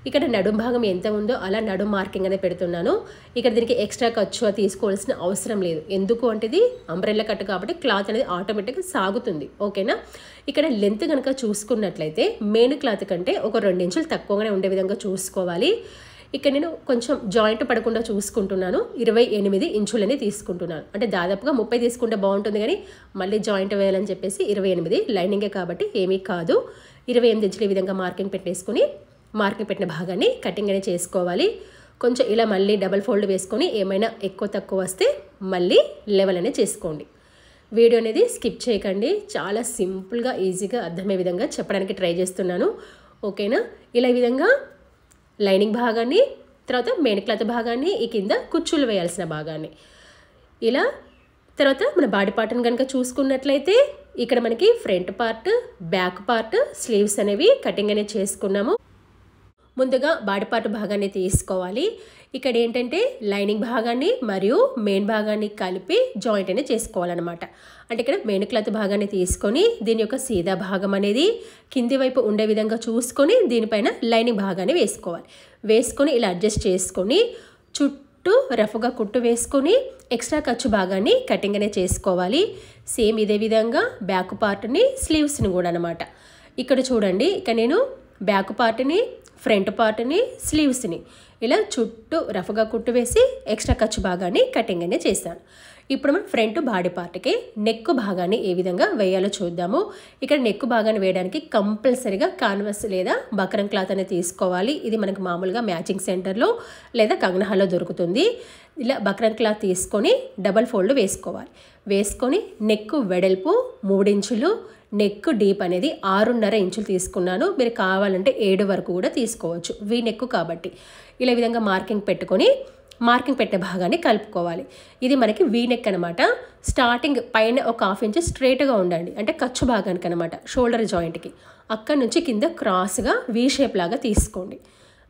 ఇక్కడ నడుం భాగం ఎంత ఉందో అలా నడుం మార్కింగ్ అనేది పెడుతున్నాను. ఇక్కడ దీనికి ఎక్స్ట్రా ఖర్చు తీసుకోవాల్సిన అవసరం లేదు. ఎందుకు అంటే ఇది అంబ్రెల్లా కట్ కాబట్టి క్లాత్ అనేది ఆటోమేటిక్గా సాగుతుంది. ఓకేనా. ఇక్కడ లెంత్ కనుక చూసుకున్నట్లయితే మెయిన్ క్లాత్ కంటే ఒక 2 ఇంచులు తక్కువగానే ఉండే విధంగా చూసుకోవాలి. ఇక్కడ నేను కొంచెం జాయింట్ పడకుండా చూసుకుంటున్నాను. 28 ఇంచులని తీసుకుంటున్నాను. అంటే దాదాపుగా 30 తీసుకుంటే బాగుంటుంది, కానీ మళ్ళీ జాయింట్ వేయాలని చెప్పేసి 28 లైనింగే కాబట్టి ఏమీ కాదు. 28 ఇంచులు ఈ విధంగా మార్కింగ్ పెట్టేసుకుని మార్కింగ్ పెట్టిన భాగాన్ని కటింగ్ అనేది చేసుకోవాలి. కొంచెం ఇలా మళ్ళీ డబల్ ఫోల్డ్ వేసుకొని ఏమైనా ఎక్కువ తక్కువ వస్తే మళ్ళీ లెవెల్ అనేది చేసుకోండి. వీడియో అనేది స్కిప్ చేయకండి. చాలా సింపుల్గా ఈజీగా అర్థమయ్యే విధంగా చెప్పడానికి ట్రై చేస్తున్నాను. ఓకేనా. ఇలా ఈ విధంగా లైనింగ్ భాగాన్ని, తర్వాత మెయిన్ క్లాత్ భాగాన్ని, ఈ కింద కుచ్చులు వేయాల్సిన భాగాన్ని, ఇలా తర్వాత మన బాడీ పార్ట్ని కనుక చూసుకున్నట్లయితే ఇక్కడ మనకి front part, back part, sleeves అనేవి కటింగ్ అనేది చేసుకున్నాము. ముందుగా బాడీ పార్ట్ భాగాన్ని తీసుకోవాలి. ఇక్కడ ఏంటంటే లైనింగ్ భాగాన్ని మరియు మెయిన్ భాగాన్ని కలిపి జాయింట్ అనేది చేసుకోవాలన్నమాట. అంటే ఇక్కడ మెయిన్ క్లాత్ భాగాన్ని తీసుకొని దీని యొక్క సీదా భాగం అనేది కింది వైపు ఉండే విధంగా చూసుకొని దీనిపైన లైనింగ్ భాగాన్ని వేసుకోవాలి. వేసుకొని ఇలా అడ్జస్ట్ చేసుకొని చుట్టూ రఫ్గా కుట్టు వేసుకొని ఎక్స్ట్రా ఖర్చు భాగాన్ని కటింగ్ అనేది చేసుకోవాలి. సేమ్ ఇదే విధంగా బ్యాక్ పార్ట్ని, స్లీవ్స్ని కూడా అనమాట. ఇక్కడ చూడండి, ఇక నేను బ్యాక్ పార్ట్ని, ఫ్రంట్ పార్ట్ని, స్లీవ్స్ని ఇలా చుట్టూ రఫ్గా కుట్టు వేసి ఎక్స్ట్రా ఖర్చు భాగాన్ని కటింగ్ అనేది చేశాను. ఇప్పుడు మనం ఫ్రంట్ బాడీ పార్ట్కి నెక్ భాగాన్ని ఏ విధంగా వేయాలో చూద్దాము. ఇక్కడ నెక్ భాగాన్ని వేయడానికి కంపల్సరీగా కాన్వాస్ లేదా బక్రం క్లాత్ అనేది తీసుకోవాలి. ఇది మనకు మామూలుగా మ్యాచింగ్ సెంటర్లో లేదా కంగన హాల్లో దొరుకుతుంది. ఇలా బక్రం క్లాత్ తీసుకొని డబల్ ఫోల్డ్ వేసుకోవాలి. వేసుకొని నెక్ వెడల్పు 3 ఇంచులు, నెక్ డీప్ అనేది 6.5 ఇంచులు తీసుకున్నాను. మీరు కావాలంటే 7 వరకు కూడా తీసుకోవచ్చు, వీ నెక్ కాబట్టి. ఇలా విధంగా మార్కింగ్ పెట్టుకొని మార్కింగ్ పెట్టే భాగాన్ని కలుపుకోవాలి. ఇది మనకి వీ నెక్ అనమాట. స్టార్టింగ్ పైన ఒక 1/2 ఇంచ్ స్ట్రైట్గా ఉండండి, అంటే ఖర్చు భాగానికి అనమాట, షోల్డర్ జాయింట్కి. అక్కడి నుంచి కింద క్రాస్గా వీ షేప్ లాగా తీసుకోండి.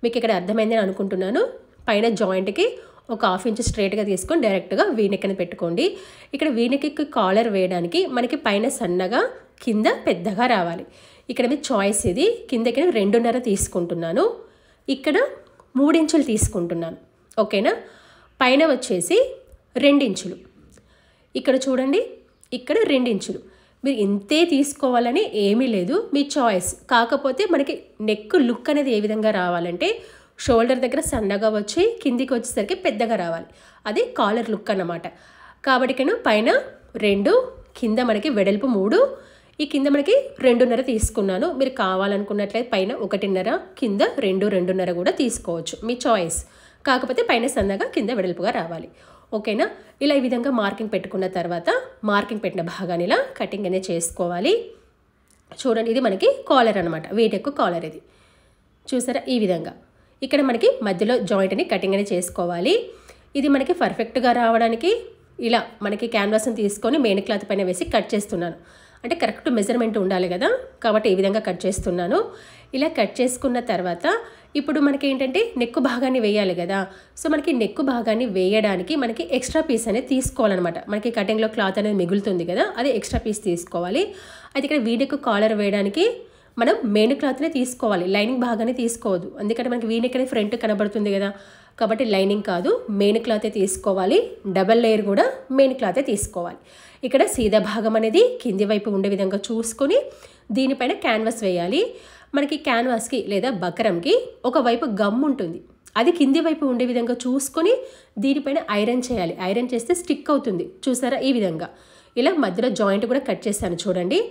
మీకు ఇక్కడ అర్థమైందని అనుకుంటున్నాను. పైన జాయింట్కి ఒక 1/2 ఇంచ్ స్ట్రైట్గా తీసుకొని డైరెక్ట్గా వీ నెక్ అని పెట్టుకోండి. ఇక్కడ వీ నెక్కి కాలర్ వేయడానికి మనకి పైన సన్నగా, కింద పెద్దగా రావాలి. ఇక్కడ మీ చాయిస్ ఇది. కిందకి 2.5 తీసుకుంటున్నాను, ఇక్కడ 3 ఇంచులు తీసుకుంటున్నాను. ఓకేనా? పైన వచ్చేసి 2 ఇంచులు, ఇక్కడ చూడండి ఇక్కడ 2 ఇంచులు. మీరు ఇంతే తీసుకోవాలని ఏమీ లేదు, మీ చాయిస్. కాకపోతే మనకి నెక్ లుక్ అనేది ఏ విధంగా రావాలంటే షోల్డర్ దగ్గర సన్నగా వచ్చి కిందికి వచ్చేసరికి పెద్దగా రావాలి. అది కాలర్ లుక్ అన్నమాట. కాబట్టి నేను పైన 2, కింద మనకి వెడల్పు 3, ఈ కింద మనకి 2.5 తీసుకున్నాను. మీరు కావాలనుకున్నట్లయితే పైన 1.5, కింద 2.5 కూడా తీసుకోవచ్చు, మీ చాయిస్. కాకపోతే పైన సన్నగా కింద వెడల్పుగా రావాలి. ఓకేనా? ఇలా ఈ విధంగా మార్కింగ్ పెట్టుకున్న తర్వాత మార్కింగ్ పెట్టిన భాగాన్ని ఇలా కటింగ్ అనేది చేసుకోవాలి. చూడండి, ఇది మనకి కాలర్ అనమాట, వీనెక్ కాలర్. ఇది చూసారా? ఈ విధంగా ఇక్కడ మనకి మధ్యలో జాయింట్ అని కటింగ్ అనేది చేసుకోవాలి. ఇది మనకి పర్ఫెక్ట్గా రావడానికి ఇలా మనకి క్యాన్వాస్ని తీసుకొని మెయిన్ క్లాత్ పైన వేసి కట్ చేస్తున్నాను. అంటే కరెక్ట్ మెజర్మెంట్ ఉండాలి కదా, కాబట్టి ఈ విధంగా కట్ చేస్తున్నాను. ఇలా కట్ చేసుకున్న తర్వాత ఇప్పుడు మనకి ఏంటంటే నెక్ భాగాన్ని వేయాలి కదా. సో మనకి నెక్ భాగాన్ని వేయడానికి మనకి ఎక్స్ట్రా పీస్ అనేది తీసుకోవాలన్నమాట. మనకి కటింగ్లో క్లాత్ అనేది మిగులుతుంది కదా, అది ఎక్స్ట్రా పీస్ తీసుకోవాలి. అయితే ఇక్కడ వీనెక్ కాలర్ వేయడానికి మనం మెయిన్ క్లాత్నే తీసుకోవాలి, లైనింగ్ భాగాన్ని తీసుకోవద్దు. ఎందుకంటే మనకి వీనెక్ అనేది ఫ్రంట్ కనబడుతుంది కదా, కాబట్టి లైనింగ్ కాదు మెయిన్ క్లాతే తీసుకోవాలి. డబల్ లేయర్ కూడా మెయిన్ క్లాతే తీసుకోవాలి. ఇక్కడ సీదా భాగం అనేది కింది వైపు ఉండే విధంగా చూసుకొని దీనిపైన క్యాన్వాస్ వేయాలి. మనకి క్యాన్వాస్కి లేదా బకరంకి ఒకవైపు గమ్ ఉంటుంది, అది కింది వైపు ఉండే విధంగా చూసుకొని దీనిపైన ఐరన్ చేయాలి. ఐరన్ చేస్తే స్టిక్ అవుతుంది. చూసారా? ఈ విధంగా ఇలా మధ్యలో జాయింట్ కూడా కట్ చేశాను చూడండి.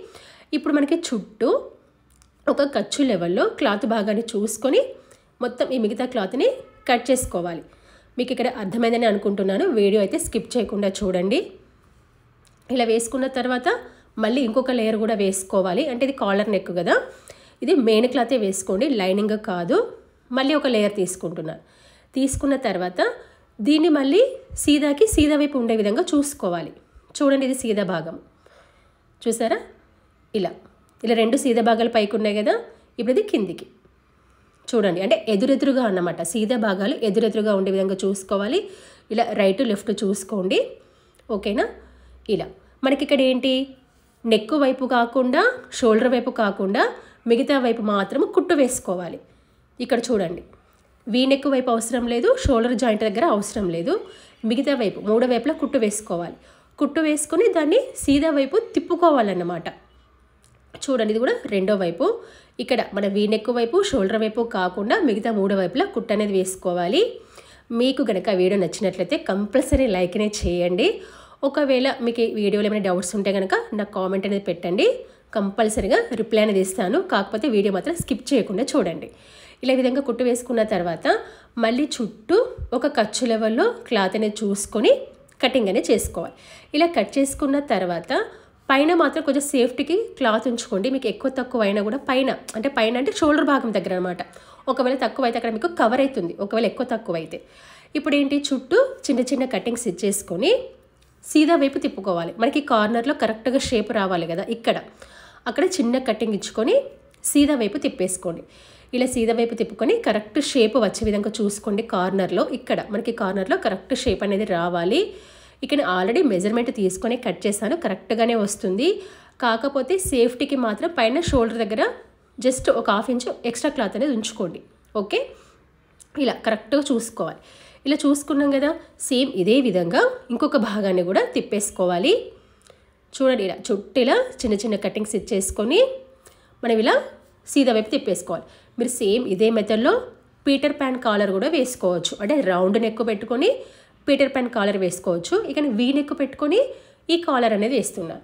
ఇప్పుడు మనకి చుట్టూ ఒక ఖర్చు లెవెల్లో క్లాత్ భాగాన్ని చూసుకొని మొత్తం ఈ మిగతా క్లాత్ని కట్ చేసుకోవాలి. మీకు ఇక్కడ అర్థమైందని అనుకుంటున్నాను, వీడియో అయితే స్కిప్ చేయకుండా చూడండి. ఇలా వేసుకున్న తర్వాత మళ్ళీ ఇంకొక లేయర్ కూడా వేసుకోవాలి. అంటే ఇది కాలర్ నెక్ కదా, ఇది మెయిన్ క్లాతే వేసుకోండి, లైనింగ్ కాదు. మళ్ళీ ఒక లేయర్ తీసుకుంటున్నాను. తీసుకున్న తర్వాత దీన్ని మళ్ళీ సీదా వైపు ఉండే విధంగా చూసుకోవాలి. చూడండి, ఇది సీదా భాగం చూసారా? ఇలా 2 సీదా భాగాలు పైకి ఉన్నాయి కదా, ఇప్పుడు ఇది కిందికి చూడండి. అంటే ఎదురెదురుగా అన్నమాట, సీదా భాగాలు ఎదురెదురుగా ఉండే విధంగా చూసుకోవాలి. ఇలా రైట్ లెఫ్ట్ చూసుకోండి. ఓకేనా? ఇలా మనకి ఇక్కడ ఏంటి, నెక్ వైపు కాకుండా షోల్డర్ వైపు కాకుండా మిగతా వైపు మాత్రం కుట్టు వేసుకోవాలి. ఇక్కడ చూడండి, వీ నెక్ వైపు అవసరం లేదు, షోల్డర్ జాయింట్ దగ్గర అవసరం లేదు. మిగతా వైపు 3 వైపులా కుట్టు వేసుకోవాలి. కుట్టు వేసుకొని దాన్ని సీదా వైపు తిప్పుకోవాలన్నమాట. చూడండి, ఇది కూడా రెండో వైపు. ఇక్కడ మన వీ నెక్ వైపు షోల్డర్ వైపు కాకుండా మిగతా 3 వైపులా కుట్టు అనేది వేసుకోవాలి. మీకు కనుక వీడియో నచ్చినట్లయితే కంపల్సరీ లైక్ అనేది చేయండి. ఒకవేళ మీకు వీడియోలో ఏమైనా డౌట్స్ ఉంటే కనుక నాకు కామెంట్ అనేది పెట్టండి, కంపల్సరీగా రిప్లై అనేది ఇస్తాను. కాకపోతే వీడియో మాత్రం స్కిప్ చేయకుండా చూడండి. ఇలా ఈ విధంగా కుట్టు వేసుకున్న తర్వాత మళ్ళీ చుట్టూ ఒక ఖర్చు లెవెల్లో క్లాత్ అనేది చూసుకొని కటింగ్ అనేది చేసుకోవాలి. ఇలా కట్ చేసుకున్న తర్వాత పైన మాత్రం కొంచెం సేఫ్టీకి క్లాత్ ఉంచుకోండి. మీకు ఎక్కువ తక్కువ అయినా కూడా పైన అంటే షోల్డర్ భాగం దగ్గర అనమాట. ఒకవేళ తక్కువ అయితే అక్కడ మీకు కవర్ అవుతుంది, ఒకవేళ ఎక్కువ తక్కువ అయితే. ఇప్పుడు ఏంటి, చుట్టూ చిన్న చిన్న కటింగ్స్ ఇచ్చేసుకొని సీదా వైపు తిప్పుకోవాలి. మనకి కార్నర్లో కరెక్ట్గా షేప్ రావాలి కదా, అక్కడ చిన్న కటింగ్ ఇచ్చుకొని సీదా వైపు తిప్పేసుకోండి. ఇలా సీదా వైపు తిప్పుకొని కరెక్ట్ షేప్ వచ్చే విధంగా చూసుకోండి. కార్నర్లో మనకి కార్నర్లో కరెక్ట్ షేప్ అనేది రావాలి. ఇక్కడ ఆల్రెడీ మెజర్మెంట్ తీసుకొని కట్ చేశాను, కరెక్ట్గానే వస్తుంది. కాకపోతే సేఫ్టీకి మాత్రం పైన షోల్డర్ దగ్గర జస్ట్ ఒక 1/2 ఇంచు ఎక్స్ట్రా క్లాత్ అనేది ఉంచుకోండి. ఓకే, ఇలా కరెక్ట్గా చూసుకోవాలి. ఇలా చూసుకున్నాం కదా, సేమ్ ఇదే విధంగా ఇంకొక భాగాన్ని కూడా తిప్పేసుకోవాలి. చూడండి, ఇలా చుట్టూ ఇలా చిన్న చిన్న కటింగ్స్ ఇచ్చేసుకొని మనం ఇలా సీదా వైపు తిప్పేసుకోవాలి. మీరు సేమ్ ఇదే మెథడ్లో పీటర్ ప్యాన్ కాలర్ కూడా వేసుకోవచ్చు. అంటే రౌండ్ నెక్ పెట్టుకొని పీటర్ ప్యాన్ కాలర్ వేసుకోవచ్చు. ఇక వీ నెక్ పెట్టుకొని ఈ కాలర్ అనేది వేస్తున్నాను.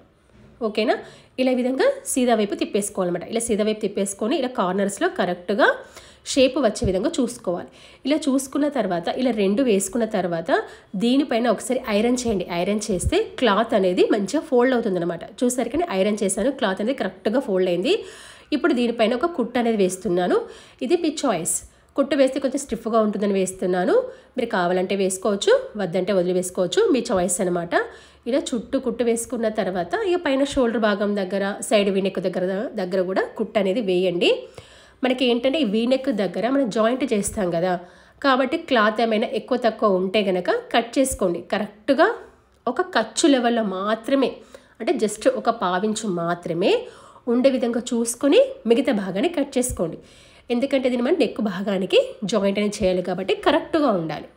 ఓకేనా? ఇలా విధంగా సీదా వైపు తిప్పేసుకోవాలన్నమాట. ఇలా సీదా వైపు తిప్పేసుకొని ఇలా కార్నర్స్లో కరెక్ట్గా షేప్ వచ్చే విధంగా చూసుకోవాలి. ఇలా చూసుకున్న తర్వాత ఇలా 2 వేసుకున్న తర్వాత దీనిపైన ఒకసారి ఐరన్ చేయండి. ఐరన్ చేస్తే క్లాత్ అనేది మంచిగా ఫోల్డ్ అవుతుంది అనమాట. చూసరికి ఐరన్ చేశాను, క్లాత్ అనేది కరెక్ట్గా ఫోల్డ్ అయింది. ఇప్పుడు దీనిపైన ఒక కుట్టు అనేది వేస్తున్నాను. ఇది మీ చాయిస్. కుట్టు వేస్తే కొంచెం స్టిఫ్గా ఉంటుందని వేస్తున్నాను. మీరు కావాలంటే వేసుకోవచ్చు, వద్దంటే వదిలి వేసుకోవచ్చు, మీ చాయిస్ అనమాట. ఇలా చుట్టూ కుట్టు వేసుకున్న తర్వాత ఇక పైన షోల్డర్ భాగం దగ్గర సైడ్ వీనెక్ దగ్గర కూడా కుట్టు అనేది వేయండి. మనకి ఏంటంటే ఈ వీనెక్ దగ్గర మనం జాయింట్ చేస్తాం కదా, కాబట్టి క్లాత్ ఏమైనా ఎక్కువ తక్కువ ఉంటే కనుక కట్ చేసుకోండి. కరెక్ట్గా ఒక ఖర్చు లెవెల్లో మాత్రమే, అంటే జస్ట్ ఒక పావించు మాత్రమే ఉండే విధంగా చూసుకొని మిగతా భాగాన్ని కట్ చేసుకోండి. ఎందుకంటే దీన్ని మనం నెక్ భాగానికి జాయింట్ అనేది చేయాలి కాబట్టి కరెక్ట్గా ఉండాలి.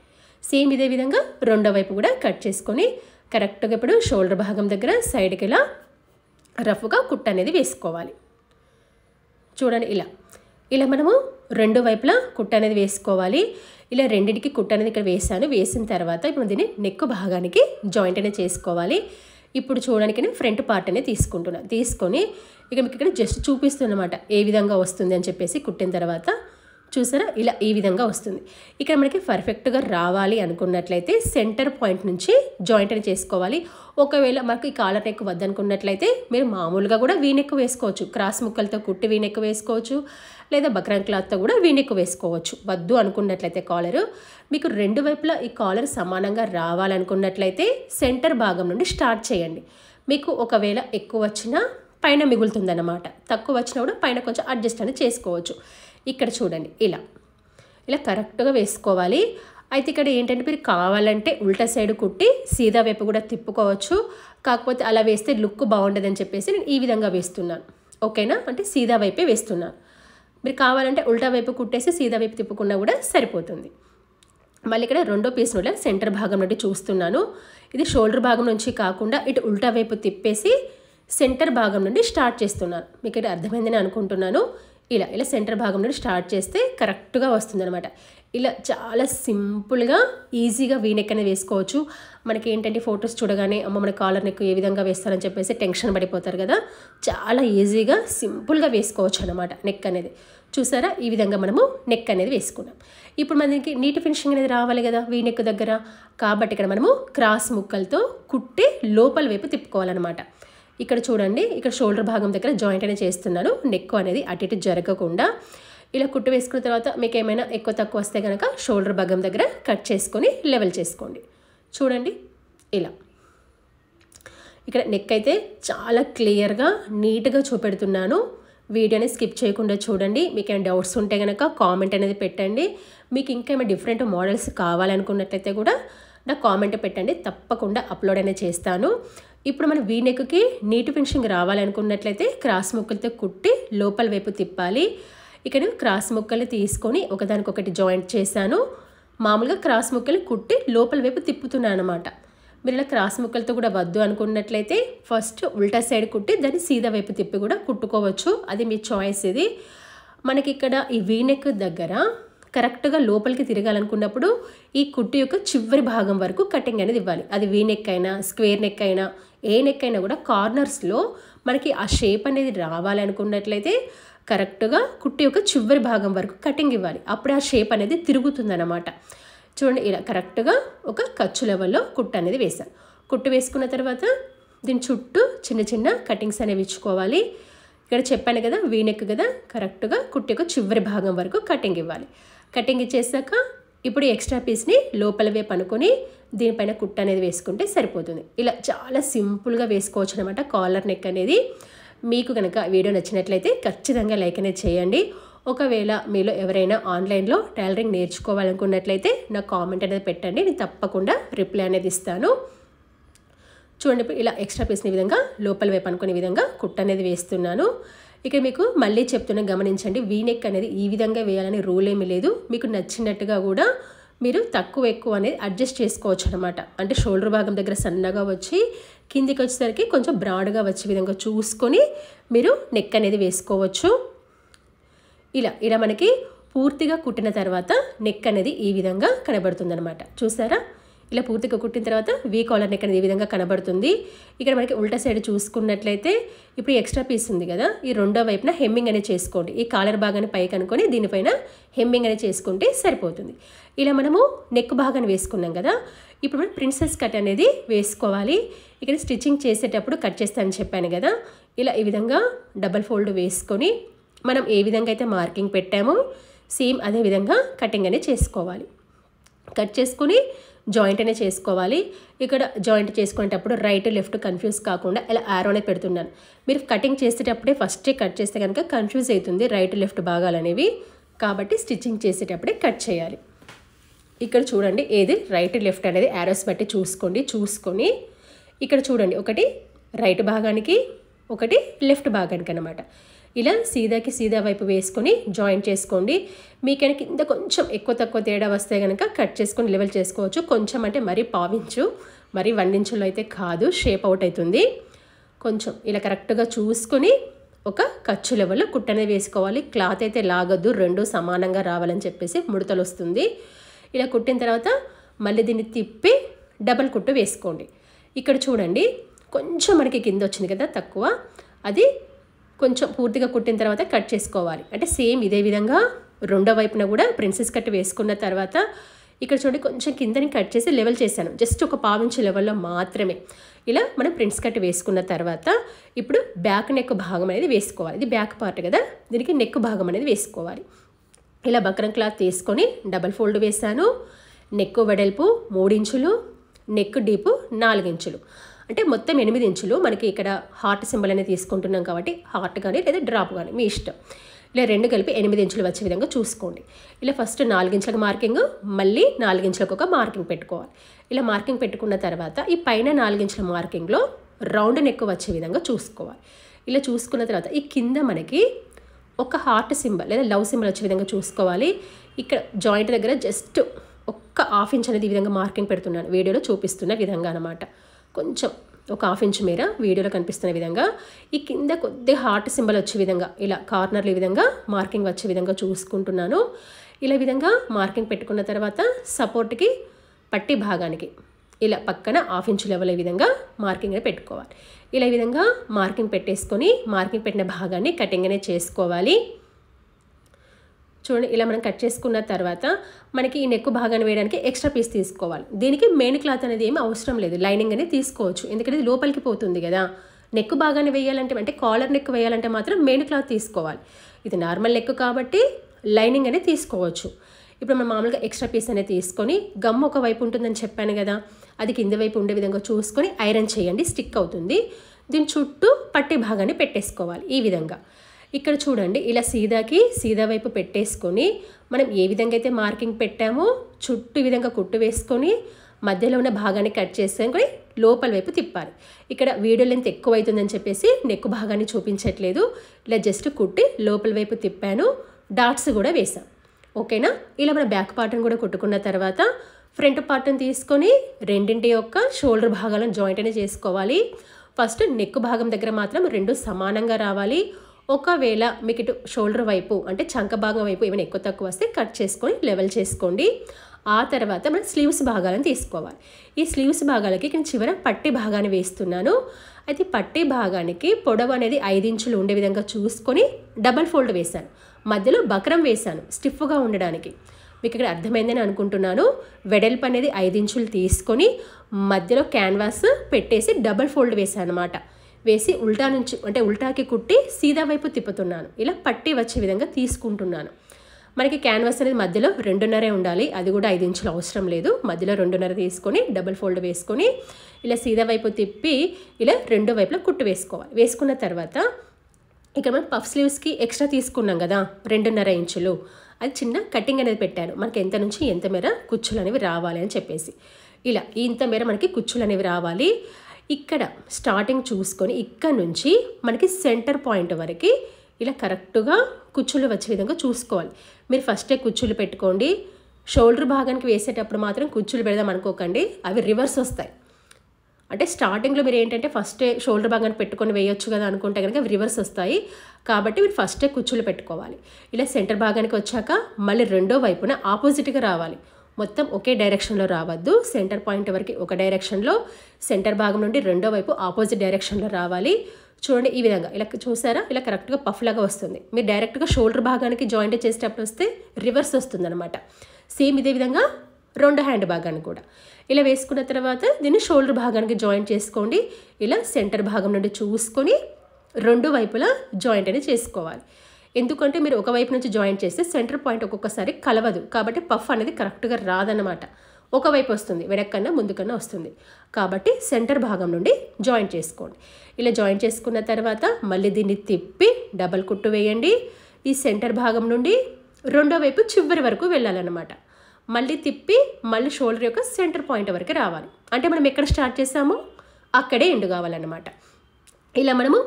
సేమ్ ఇదే విధంగా రెండో వైపు కూడా కట్ చేసుకొని కరెక్ట్గా ఇప్పుడు షోల్డర్ భాగం దగ్గర సైడ్కి ఇలా రఫ్గా కుట్ట అనేది వేసుకోవాలి. చూడండి ఇలా మనము రెండు వైపులా కుట్ట అనేది వేసుకోవాలి. ఇలా రెండింటికి కుట్ట అనేది ఇక్కడ వేసాను. వేసిన తర్వాత ఇప్పుడు దీన్ని నెక్ భాగానికి జాయింట్ అనేది చేసుకోవాలి. ఇప్పుడు చూడడానికి నేను ఫ్రంట్ పార్ట్ అనేది తీసుకుంటున్నాను. తీసుకొని ఇక మీకు ఇక్కడ జస్ట్ చూపిస్తున్నమాట ఏ విధంగా వస్తుంది అని చెప్పేసి కుట్టిన తర్వాత చూసారా ఇలా ఈ విధంగా వస్తుంది. ఇక్కడ మనకి పర్ఫెక్ట్గా రావాలి అనుకున్నట్లయితే సెంటర్ పాయింట్ నుంచి జాయింట్ అని చేసుకోవాలి. ఒకవేళ మనకు ఈ కాలర్ నెక్ వద్దనుకున్నట్లయితే మీరు మామూలుగా కూడా వీ నెక్ వేసుకోవచ్చు. క్రాస్ ముక్కలతో కుట్టి వీ నెక్ వేసుకోవచ్చు, లేదా బక్రాన్ క్లాత్తో కూడా వీ నెక్ వేసుకోవచ్చు. వద్దు అనుకున్నట్లయితే కాలరు మీకు రెండు వైపులా ఈ కాలర్ సమానంగా రావాలనుకున్నట్లయితే సెంటర్ భాగం నుండి స్టార్ట్ చేయండి. మీకు ఒకవేళ ఎక్కువ వచ్చినా పైన మిగులుతుందన్నమాట, తక్కువ వచ్చినా కూడా పైన కొంచెం అడ్జస్ట్ అనేది చేసుకోవచ్చు. ఇక్కడ చూడండి ఇలా కరెక్ట్గా వేసుకోవాలి. అయితే ఇక్కడ ఏంటంటే మీరు కావాలంటే ఉల్టా సైడ్ కుట్టి సీదా వైపు కూడా తిప్పుకోవచ్చు. కాకపోతే అలా వేస్తే లుక్ బాగుండదని చెప్పేసి నేను ఈ విధంగా వేస్తున్నాను. ఓకేనా, అంటే సీదా వైపే వేస్తున్నాను. మీరు కావాలంటే ఉల్టా వైపు కుట్టేసి సీదా వైపు తిప్పుకున్నా కూడా సరిపోతుంది. మళ్ళీ ఇక్కడ రెండో పీస్ నుండి సెంటర్ భాగం నుండి చూస్తున్నాను. ఇది షోల్డర్ భాగం నుంచి కాకుండా ఇటు ఉల్టా వైపు తిప్పేసి సెంటర్ భాగం నుండి స్టార్ట్ చేస్తున్నాను. మీకు ఇక్కడ అర్థమైందని అనుకుంటున్నాను. ఇలా సెంటర్ భాగం నుండి స్టార్ట్ చేస్తే కరెక్ట్గా వస్తుంది అనమాట. ఇలా చాలా సింపుల్గా ఈజీగా వీ నెక్ అనేది వేసుకోవచ్చు. మనకి ఏంటంటే ఫొటోస్ చూడగానే అమ్మ మన కాలర్ నెక్ ఏ విధంగా వేస్తారని చెప్పేసి టెన్షన్ పడిపోతారు కదా, చాలా ఈజీగా సింపుల్గా వేసుకోవచ్చు అనమాట నెక్ అనేది. చూసారా ఈ విధంగా మనము నెక్ అనేది వేసుకున్నాం. ఇప్పుడు మనకి నీట్ ఫినిషింగ్ అనేది రావాలి కదా వీ నెక్ దగ్గర, కాబట్టి ఇక్కడ మనము క్రాస్ ముక్కలతో కుట్టి లోపల వైపు తిప్పుకోవాలన్నమాట. ఇక్కడ చూడండి, ఇక్కడ షోల్డర్ భాగం దగ్గర జాయింట్ అనేది చేస్తున్నాను. నెక్ అనేది అటు ఇటు జరగకుండా ఇలా కుట్టు వేసుకున్న తర్వాత మీకు ఏమైనా ఎక్కువ తక్కువ వస్తే కనుక షోల్డర్ భాగం దగ్గర కట్ చేసుకొని లెవెల్ చేసుకోండి. చూడండి ఇలా ఇక్కడ నెక్ అయితే చాలా క్లియర్గా నీట్గా చూపెడుతున్నాను. వీడియోని స్కిప్ చేయకుండా చూడండి. మీకు ఏమైనా డౌట్స్ ఉంటే కనుక కామెంట్ అనేది పెట్టండి. మీకు ఇంకా ఏమైనా డిఫరెంట్ మోడల్స్ కావాలనుకున్నట్లయితే కూడా నాకు కామెంట్ పెట్టండి, తప్పకుండా అప్లోడ్ అనేది చేస్తాను. ఇప్పుడు మన వీ నెక్కి నీట్ ఫినిషింగ్ రావాలనుకున్నట్లయితే క్రాస్ ముక్కలతో కుట్టి లోపల వైపు తిప్పాలి. ఇక్కడ క్రాస్ ముక్కలు తీసుకొని ఒకదానికొకటి జాయింట్ చేశాను. మామూలుగా క్రాస్ ముక్కలు కుట్టి లోపల వైపు తిప్పుతున్నాను అనమాట. మీరు ఇలా క్రాస్ ముక్కలతో కూడా వద్దు అనుకున్నట్లయితే ఫస్ట్ ఉల్టా సైడ్ కుట్టి దాన్ని సీదా వైపు తిప్పి కూడా కుట్టుకోవచ్చు. అది మీ చాయిస్. ఇది మనకి ఇక్కడ ఈ వీ నెక్ దగ్గర కరెక్ట్గా లోపలికి తిరగాలనుకున్నప్పుడు ఈ కుట్టు యొక్క చివరి భాగం వరకు కటింగ్ అనేది ఇవ్వాలి. అది వీ నెక్ అయినా స్క్వేర్ నెక్ అయినా ఏ నెక్ అయినా కూడా కార్నర్స్లో మనకి ఆ షేప్ అనేది రావాలనుకున్నట్లయితే కరెక్ట్గా కుట్టు యొక్క చివరి భాగం వరకు కటింగ్ ఇవ్వాలి. అప్పుడు ఆ షేప్ అనేది తిరుగుతుందన్నమాట. చూడండి ఇలా కరెక్ట్గా ఒక ఖర్చు లెవెల్లో కుట్టు అనేది వేసాను. కుట్టు వేసుకున్న తర్వాత దీని చుట్టూ చిన్న చిన్న కటింగ్స్ అనేవి ఇచ్చుకోవాలి. ఇక్కడ చెప్పాను కదా వీ నెక్ కదా, కరెక్ట్గా కుట్టు యొక్క చివరి భాగం వరకు కటింగ్ ఇవ్వాలి. కటింగ్ ఇచ్చేసాక ఇప్పుడు ఎక్స్ట్రా పీస్ని లోపల వైపు అనుకొని దీనిపైన కుట్టు అనేది వేసుకుంటే సరిపోతుంది. ఇలా చాలా సింపుల్గా వేసుకోవచ్చు అనమాట కాలర్ నెక్ అనేది. మీకు కనుక వీడియో నచ్చినట్లయితే ఖచ్చితంగా లైక్ అనేది చేయండి. ఒకవేళ మీలో ఎవరైనా ఆన్లైన్లో టైలరింగ్ నేర్చుకోవాలనుకున్నట్లయితే నాకు కామెంట్ అనేది పెట్టండి, నేను తప్పకుండా రిప్లై అనేది ఇస్తాను. చూడండి ఇప్పుడు ఇలా ఎక్స్ట్రా పీస్ని ఈ విధంగా లోపల వైపు అనుకునే విధంగా కుట్టు అనేది వేస్తున్నాను. ఇక్కడ మీకు మళ్ళీ చెప్తున్నా గమనించండి, వీ నెక్ అనేది ఈ విధంగా వేయాలని రూల్ ఏమీ లేదు. మీకు నచ్చినట్టుగా కూడా మీరు తక్కువ ఎక్కువ అనేది అడ్జస్ట్ చేసుకోవచ్చు అనమాట. అంటే షోల్డర్ భాగం దగ్గర సన్నగా వచ్చి కిందికి వచ్చేసరికి కొంచెం బ్రాడ్గా వచ్చే విధంగా చూసుకొని మీరు నెక్ అనేది వేసుకోవచ్చు. ఇలా మనకి పూర్తిగా కుట్టిన తర్వాత నెక్ అనేది ఈ విధంగా కనబడుతుంది అనమాట. చూసారా ఇలా పూర్తిగా కుట్టిన తర్వాత వీ కాలర్ నెక్ అనేది ఈ విధంగా కనబడుతుంది. ఇక్కడ మనకి ఉల్టా సైడ్ చూసుకున్నట్లయితే ఇప్పుడు ఎక్స్ట్రా పీస్ ఉంది కదా, ఈ రెండో వైపున హెమ్మింగ్ అనేది చేసుకోండి. ఈ కాలర్ భాగాన్ని పైకి అనుకొని దీనిపైన హెమ్మింగ్ అనేది చేసుకుంటే సరిపోతుంది. ఇలా మనము నెక్ భాగాన్ని వేసుకున్నాం కదా, ఇప్పుడు మనం ప్రిన్సెస్ కట్ అనేది వేసుకోవాలి. ఇక్కడ స్టిచ్చింగ్ చేసేటప్పుడు కట్ చేస్తానని చెప్పాను కదా, ఇలా ఈ విధంగా డబల్ ఫోల్డ్ వేసుకొని మనం ఏ విధంగా అయితే మార్కింగ్ పెట్టామో సేమ్ అదే విధంగా కటింగ్ అనేది చేసుకోవాలి. కట్ చేసుకుని జాయింట్ అనేది చేసుకోవాలి. ఇక్కడ జాయింట్ చేసుకునేటప్పుడు రైట్ లెఫ్ట్ కన్ఫ్యూజ్ కాకుండా ఇలా ఆరోనే పెడుతున్నాను. మీరు కటింగ్ చేసేటప్పుడే ఫస్టే కట్ చేస్తే కనుక కన్ఫ్యూజ్ అవుతుంది రైట్ లెఫ్ట్ భాగాలు అనేవి, కాబట్టి స్టిచ్చింగ్ చేసేటప్పుడే కట్ చేయాలి. ఇక్కడ చూడండి ఏది రైట్ లెఫ్ట్ అనేది ఆరోస్ బట్టి చూసుకొని ఇక్కడ చూడండి ఒకటి రైట్ భాగానికి, ఒకటి లెఫ్ట్ భాగానికి అనమాట. ఇలా సీదాకి సీదా వైపు వేసుకొని జాయింట్ చేసుకోండి. మీకైనా కింద కొంచెం ఎక్కువ తక్కువ తేడా వస్తే కనుక కట్ చేసుకొని లెవెల్ చేసుకోవచ్చు. కొంచెం అంటే మరీ పావించు, మరీ 1 ఇంచులో అయితే కాదు, షేప్ అవుట్ అవుతుంది. కొంచెం ఇలా కరెక్ట్గా చూసుకొని ఒక ఖర్చు లెవెల్లో కుట్టు అనేది వేసుకోవాలి. క్లాత్ అయితే లాగద్దు, రెండు సమానంగా రావాలని చెప్పేసి ముడతలు వస్తుంది. ఇలా కుట్టిన తర్వాత మళ్ళీ దీన్ని తిప్పి డబల్ కుట్టు వేసుకోండి. ఇక్కడ చూడండి కొంచెం మనకి కింద వచ్చింది కదా తక్కువ, అది కొంచెం పూర్తిగా కుట్టిన తర్వాత కట్ చేసుకోవాలి. అంటే సేమ్ ఇదే విధంగా రెండో వైపున కూడా ప్రిన్సెస్ కట్ వేసుకున్న తర్వాత ఇక్కడ చూడండి కొంచెం కిందని కట్ చేసి లెవెల్ చేశాను, జస్ట్ ఒక 1/4 ఇంచు లెవెల్లో మాత్రమే. ఇలా మనం ప్రిన్స్ కట్ వేసుకున్న తర్వాత ఇప్పుడు బ్యాక్ నెక్ భాగం అనేది వేసుకోవాలి. ఇది బ్యాక్ పార్ట్ కదా, దీనికి నెక్ భాగం అనేది వేసుకోవాలి. ఇలా బక్రం క్లాత్ తీసుకొని డబల్ ఫోల్డ్ వేసాను. నెక్ వెడల్పు 3 ఇంచులు, నెక్ డీపు 4 ఇంచులు, అంటే మొత్తం 8 ఇంచులు. మనకి ఇక్కడ హార్ట్ సింబల్ అనేది తీసుకుంటున్నాం కాబట్టి హార్ట్ కానీ లేదా డ్రాప్ కానీ మీ ఇష్టం. ఇలా రెండు కలిపి 8 ఇంచులు వచ్చే విధంగా చూసుకోండి. ఇలా ఫస్ట్ 4 ఇంచులకు మార్కింగ్, మళ్ళీ 4 ఇంచులకు ఒక మార్కింగ్ పెట్టుకోవాలి. ఇలా మార్కింగ్ పెట్టుకున్న తర్వాత ఈ పైన 4 ఇంచుల మార్కింగ్లో రౌండ్ నెక్ వచ్చే విధంగా చూసుకోవాలి. ఇలా చూసుకున్న తర్వాత ఈ కింద మనకి ఒక హార్ట్ సింబల్ లేదా లవ్ సింబల్ వచ్చే విధంగా చూసుకోవాలి. ఇక్కడ జాయింట్ దగ్గర జస్ట్ ఒక్క 1/2 ఇంచ్ అనేది ఈ విధంగా మార్కింగ్ పెడుతున్నాను, వీడియోలో చూపిస్తున్న విధంగా అనమాట. కొంచెం ఒక 1/2 ఇంచ్ మేర వీడియోలో కనిపిస్తున్న విధంగా ఈ కింద కొద్దిగా హార్ట్ సింబల్ వచ్చే విధంగా ఇలా కార్నర్లు ఈ విధంగా మార్కింగ్ వచ్చే విధంగా చూసుకుంటున్నాను. ఇలా విధంగా మార్కింగ్ పెట్టుకున్న తర్వాత సపోర్ట్కి పట్టి భాగానికి ఇలా పక్కన 1/2 ఇంచ్ లెవెల్ ఈ విధంగా మార్కింగ్ అనేది పెట్టుకోవాలి. ఇలా ఈ విధంగా మార్కింగ్ పెట్టేసుకొని మార్కింగ్ పెట్టిన భాగాన్ని కటింగ్ అనేది చేసుకోవాలి. చూడండి ఇలా మనం కట్ చేసుకున్న తర్వాత మనకి ఈ నెక్ భాగాన్ని వేయడానికి ఎక్స్ట్రా పీస్ తీసుకోవాలి. దీనికి మెయిన్ క్లాత్ అనేది ఏమి అవసరం లేదు, లైనింగ్ అనేది తీసుకోవచ్చు, ఎందుకంటే ఇది లోపలికి పోతుంది కదా. నెక్ భాగాన్ని వేయాలంటే అంటే కాలర్ నెక్ వేయాలంటే మాత్రం మెయిన్ క్లాత్ తీసుకోవాలి. ఇది నార్మల్ నెక్ కాబట్టి లైనింగ్ అనేది తీసుకోవచ్చు. ఇప్పుడు మనం మామూలుగా ఎక్స్ట్రా పీస్ అనేది తీసుకొని గమ్ ఒక వైపు ఉంటుందని చెప్పాను కదా, అది కింద వైపు ఉండే విధంగా చూసుకొని ఐరన్ చేయండి, స్టిక్ అవుతుంది. దీని చుట్టూ పట్టి భాగాన్ని పెట్టేసుకోవాలి ఈ విధంగా. ఇక్కడ చూడండి ఇలా సీదాకి సీదా వైపు పెట్టేసుకొని మనం ఏ విధంగా అయితే మార్కింగ్ పెట్టామో చుట్టూ ఈ విధంగా కుట్టు వేసుకొని మధ్యలో ఉన్న భాగాన్ని కట్ చేసుకొని లోపల వైపు తిప్పాలి. ఇక్కడ వీడియో లెంత్ ఎక్కువ అవుతుందని చెప్పేసి నెక్ భాగాన్ని చూపించట్లేదు, ఇలా జస్ట్ కుట్టి లోపల వైపు తిప్పాను, డాట్స్ కూడా వేసాం. ఓకేనా. ఇలా మన బ్యాక్ పార్ట్ని కూడా కుట్టుకున్న తర్వాత ఫ్రంట్ పార్ట్ని తీసుకొని రెండింటి యొక్క షోల్డర్ భాగాలను జాయింట్ అనేది చేసుకోవాలి. ఫస్ట్ నెక్ భాగం దగ్గర మాత్రం రెండు సమానంగా రావాలి. ఒకవేళ మీకు ఇటు షోల్డర్ వైపు అంటే చంక భాగం వైపు ఏమైనా ఎక్కువ తక్కువ వస్తే కట్ చేసుకొని లెవెల్ చేసుకోండి. ఆ తర్వాత మనం స్లీవ్స్ భాగాలను తీసుకోవాలి. ఈ స్లీవ్స్ భాగాలకి ఇక్కడ చివర పట్టి భాగాన్ని వేస్తున్నాను. అయితే పట్టి భాగానికి పొడవు అనేది 5 ఇంచులు ఉండే విధంగా చూసుకొని డబల్ ఫోల్డ్ వేశాను, మధ్యలో బక్రం వేశాను స్టిఫ్గా ఉండడానికి. మీకు ఇక్కడ అర్థమైందని అనుకుంటున్నాను. వెడల్పు అనేది 5 ఇంచులు తీసుకొని మధ్యలో క్యాన్వాస్ పెట్టేసి డబల్ ఫోల్డ్ వేశాను అనమాట. వేసి ఉల్టా నుంచి అంటే ఉల్టాకి కుట్టి సీదా వైపు తిప్పుతున్నాను. ఇలా పట్టి వచ్చే విధంగా తీసుకుంటున్నాను. మనకి క్యాన్వాస్ అనేది మధ్యలో 2.5 ఉండాలి, అది కూడా 5 ఇంచులు అవసరం లేదు. మధ్యలో 2.5 తీసుకొని డబల్ ఫోల్డ్ వేసుకొని ఇలా సీదా వైపు తిప్పి ఇలా రెండు వైపులా కుట్టు వేసుకోవాలి. వేసుకున్న తర్వాత ఇక్కడ మనం పఫ్ స్లీవ్స్కి ఎక్స్ట్రా తీసుకున్నాం కదా 2.5 ఇంచులు, అది చిన్న కటింగ్ అనేది పెట్టాను. మనకి ఎంత నుంచి ఎంత మేర కుచ్చులు అనేవి రావాలి అని చెప్పేసి. ఇలా ఇంత మేర మనకి కుచ్చులు అనేవి రావాలి. ఇక్కడ స్టార్టింగ్ చూసుకొని ఇక్కడ నుంచి మనకి సెంటర్ పాయింట్ వరకు ఇలా కరెక్ట్గా కుచ్చులు వచ్చే విధంగా చూసుకోవాలి. మీరు ఫస్టే కుచ్చులు పెట్టుకోండి. షోల్డర్ భాగానికి వేసేటప్పుడు మాత్రం కుచ్చులు పెడదాం అనుకోకండి, అవి రివర్స్ వస్తాయి. అంటే స్టార్టింగ్లో మీరు ఏంటంటే ఫస్టే షోల్డర్ భాగాన్ని పెట్టుకొని వేయొచ్చు కదా అనుకుంటే కనుక అవి రివర్స్ వస్తాయి. కాబట్టి మీరు ఫస్టే కుచ్చులు పెట్టుకోవాలి. ఇలా సెంటర్ భాగానికి వచ్చాక మళ్ళీ రెండో వైపున ఆపోజిట్గా రావాలి. మొత్తం ఒకే డైరెక్షన్లో రావద్దు. సెంటర్ పాయింట్ వరకు ఒక డైరెక్షన్లో, సెంటర్ భాగం నుండి రెండో వైపు ఆపోజిట్ డైరెక్షన్లో రావాలి. చూడండి ఈ విధంగా ఇలా చూసారా, ఇలా కరెక్ట్గా పఫ్ లాగా వస్తుంది. మీరు డైరెక్ట్గా షోల్డర్ భాగానికి జాయింట్ చేసేటప్పుడు వస్తే రివర్స్ వస్తుంది అనమాట. సేమ్ ఇదే విధంగా రెండు హ్యాండ్ భాగాన్ని కూడా ఇలా వేసుకున్న తర్వాత దీన్ని షోల్డర్ భాగానికి జాయింట్ చేసుకోండి. ఇలా సెంటర్ భాగం నుండి చూసుకొని రెండు వైపులా జాయింట్ అనేది చేసుకోవాలి. ఎందుకంటే మీరు ఒకవైపు నుంచి జాయింట్ చేస్తే సెంటర్ పాయింట్ ఒక్కొక్కసారి కలవదు, కాబట్టి పఫ్ అనేది కరెక్ట్గా రాదన్నమాట. ఒకవైపు వస్తుంది, వెనక్కన్నా ముందుకన్నా వస్తుంది. కాబట్టి సెంటర్ భాగం నుండి జాయింట్ చేసుకోండి. ఇలా జాయింట్ చేసుకున్న తర్వాత మళ్ళీ దీన్ని తిప్పి డబల్ కుట్టు వేయండి. ఈ సెంటర్ భాగం నుండి రెండో వైపు చివరి వరకు వెళ్ళాలన్నమాట. మళ్ళీ తిప్పి మళ్ళీ షోల్డర్ యొక్క సెంటర్ పాయింట్ వరకు రావాలి. అంటే మనం ఎక్కడ స్టార్ట్ చేసామో అక్కడే ఎండ్ కావాలన్నమాట. ఇలా మనము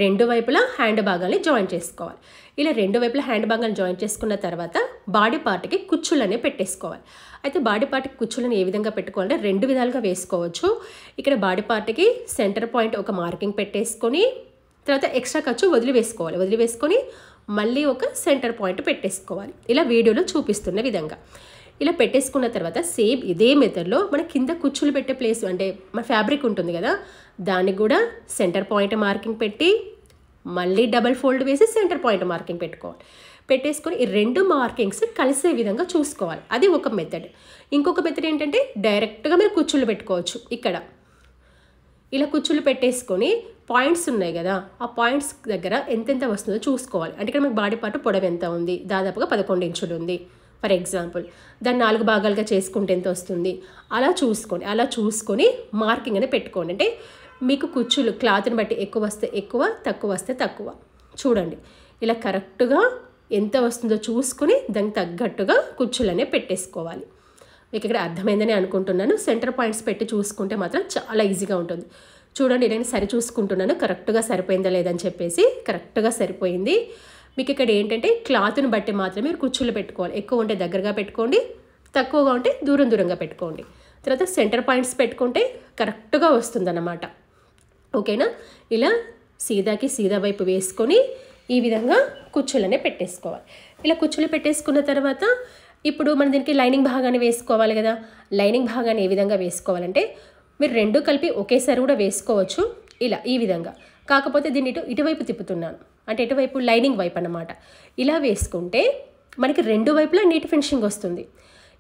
రెండు వైపులా హ్యాండ్ భాగాన్ని జాయిన్ చేసుకోవాలి. ఇలా రెండు వైపులా హ్యాండ్ భాగాన్ని జాయిన్ చేసుకున్న తర్వాత బాడీ పార్ట్కి కుచ్చులనే పెట్టేసుకోవాలి. అయితే బాడీ పార్ట్కి కుచ్చులను ఏ విధంగా పెట్టుకోవాలంటే రెండు విధాలుగా వేసుకోవచ్చు. ఇక్కడ బాడీ పార్ట్కి సెంటర్ పాయింట్ ఒక మార్కింగ్ పెట్టేసుకొని తర్వాత ఎక్స్ట్రా ఖర్చు వదిలివేసుకొని మళ్ళీ ఒక సెంటర్ పాయింట్ పెట్టేసుకోవాలి. ఇలా వీడియోలో చూపిస్తున్న విధంగా ఇలా పెట్టేసుకున్న తర్వాత సేమ్ ఇదే మెథడ్లో మన కింద కుచ్చులు పెట్టే ప్లేస్ అంటే మన ఫ్యాబ్రిక్ ఉంటుంది కదా, దానికి కూడా సెంటర్ పాయింట్ మార్కింగ్ పెట్టి మళ్ళీ డబల్ ఫోల్డ్ వేసి సెంటర్ పాయింట్ మార్కింగ్ పెట్టేసుకొని ఈ రెండు మార్కింగ్స్ కలిసే విధంగా చూసుకోవాలి. అది ఒక మెథడ్. ఇంకొక మెథడ్ ఏంటంటే డైరెక్ట్గా మీరు కుచ్చులు పెట్టుకోవచ్చు. ఇక్కడ ఇలా కుచ్చులు పెట్టేసుకొని పాయింట్స్ ఉన్నాయి కదా, ఆ పాయింట్స్ దగ్గర ఎంతెంత వస్తుందో చూసుకోవాలి. అంటే ఇక్కడ మీకు బాడీ పార్ట్ పొడవు ఎంత ఉంది, దాదాపుగా 11 ఇంచులు ఉంది ఫర్ ఎగ్జాంపుల్. దాన్ని 4 భాగాలుగా చేసుకుంటే ఎంత వస్తుంది అలా చూసుకొని మార్కింగ్ అనేది పెట్టుకోండి. అంటే మీకు కుచ్చులు క్లాత్ని బట్టి ఎక్కువ వస్తే ఎక్కువ, తక్కువ వస్తే తక్కువ. చూడండి ఇలా కరెక్ట్గా ఎంత వస్తుందో చూసుకొని దానికి తగ్గట్టుగా కుచ్చులనే పెట్టేసుకోవాలి. మీకు ఇక్కడ అర్థమైందని అనుకుంటున్నాను. సెంటర్ పాయింట్స్ పెట్టి చూసుకుంటే మాత్రం చాలా ఈజీగా ఉంటుంది. చూడండి నేను సరి చూసుకుంటున్నాను కరెక్ట్గా సరిపోయిందా లేదని చెప్పేసి. కరెక్ట్గా సరిపోయింది. మీకు ఇక్కడ ఏంటంటే క్లాత్ని బట్టి మాత్రమే మీరు కుచ్చులు పెట్టుకోవాలి. ఎక్కువ ఉంటే దగ్గరగా పెట్టుకోండి, తక్కువగా ఉంటే దూరంగా పెట్టుకోండి. తర్వాత సెంటర్ పాయింట్స్ పెట్టుకుంటే కరెక్ట్గా వస్తుందన్నమాట. ఓకేనా? ఇలా సీదాకి సీదా వైపు వేసుకొని ఈ విధంగా కుచ్చులనే పెట్టేసుకోవాలి. ఇలా కుచ్చులు పెట్టేసుకున్న తర్వాత ఇప్పుడు మనం దీనికి లైనింగ్ భాగాన్ని వేసుకోవాలి కదా. లైనింగ్ భాగాన్ని ఏ విధంగా వేసుకోవాలంటే మీరు రెండు కలిపి ఒకేసారి కూడా వేసుకోవచ్చు. ఇలా ఈ విధంగా. కాకపోతే దీన్ని ఇటువైపు తిప్పుతున్నాను, అంటే ఇటువైపు లైనింగ్ వైపు అన్నమాట. ఇలా వేసుకుంటే మనకి రెండు వైపులా నీట్ ఫినిషింగ్ వస్తుంది.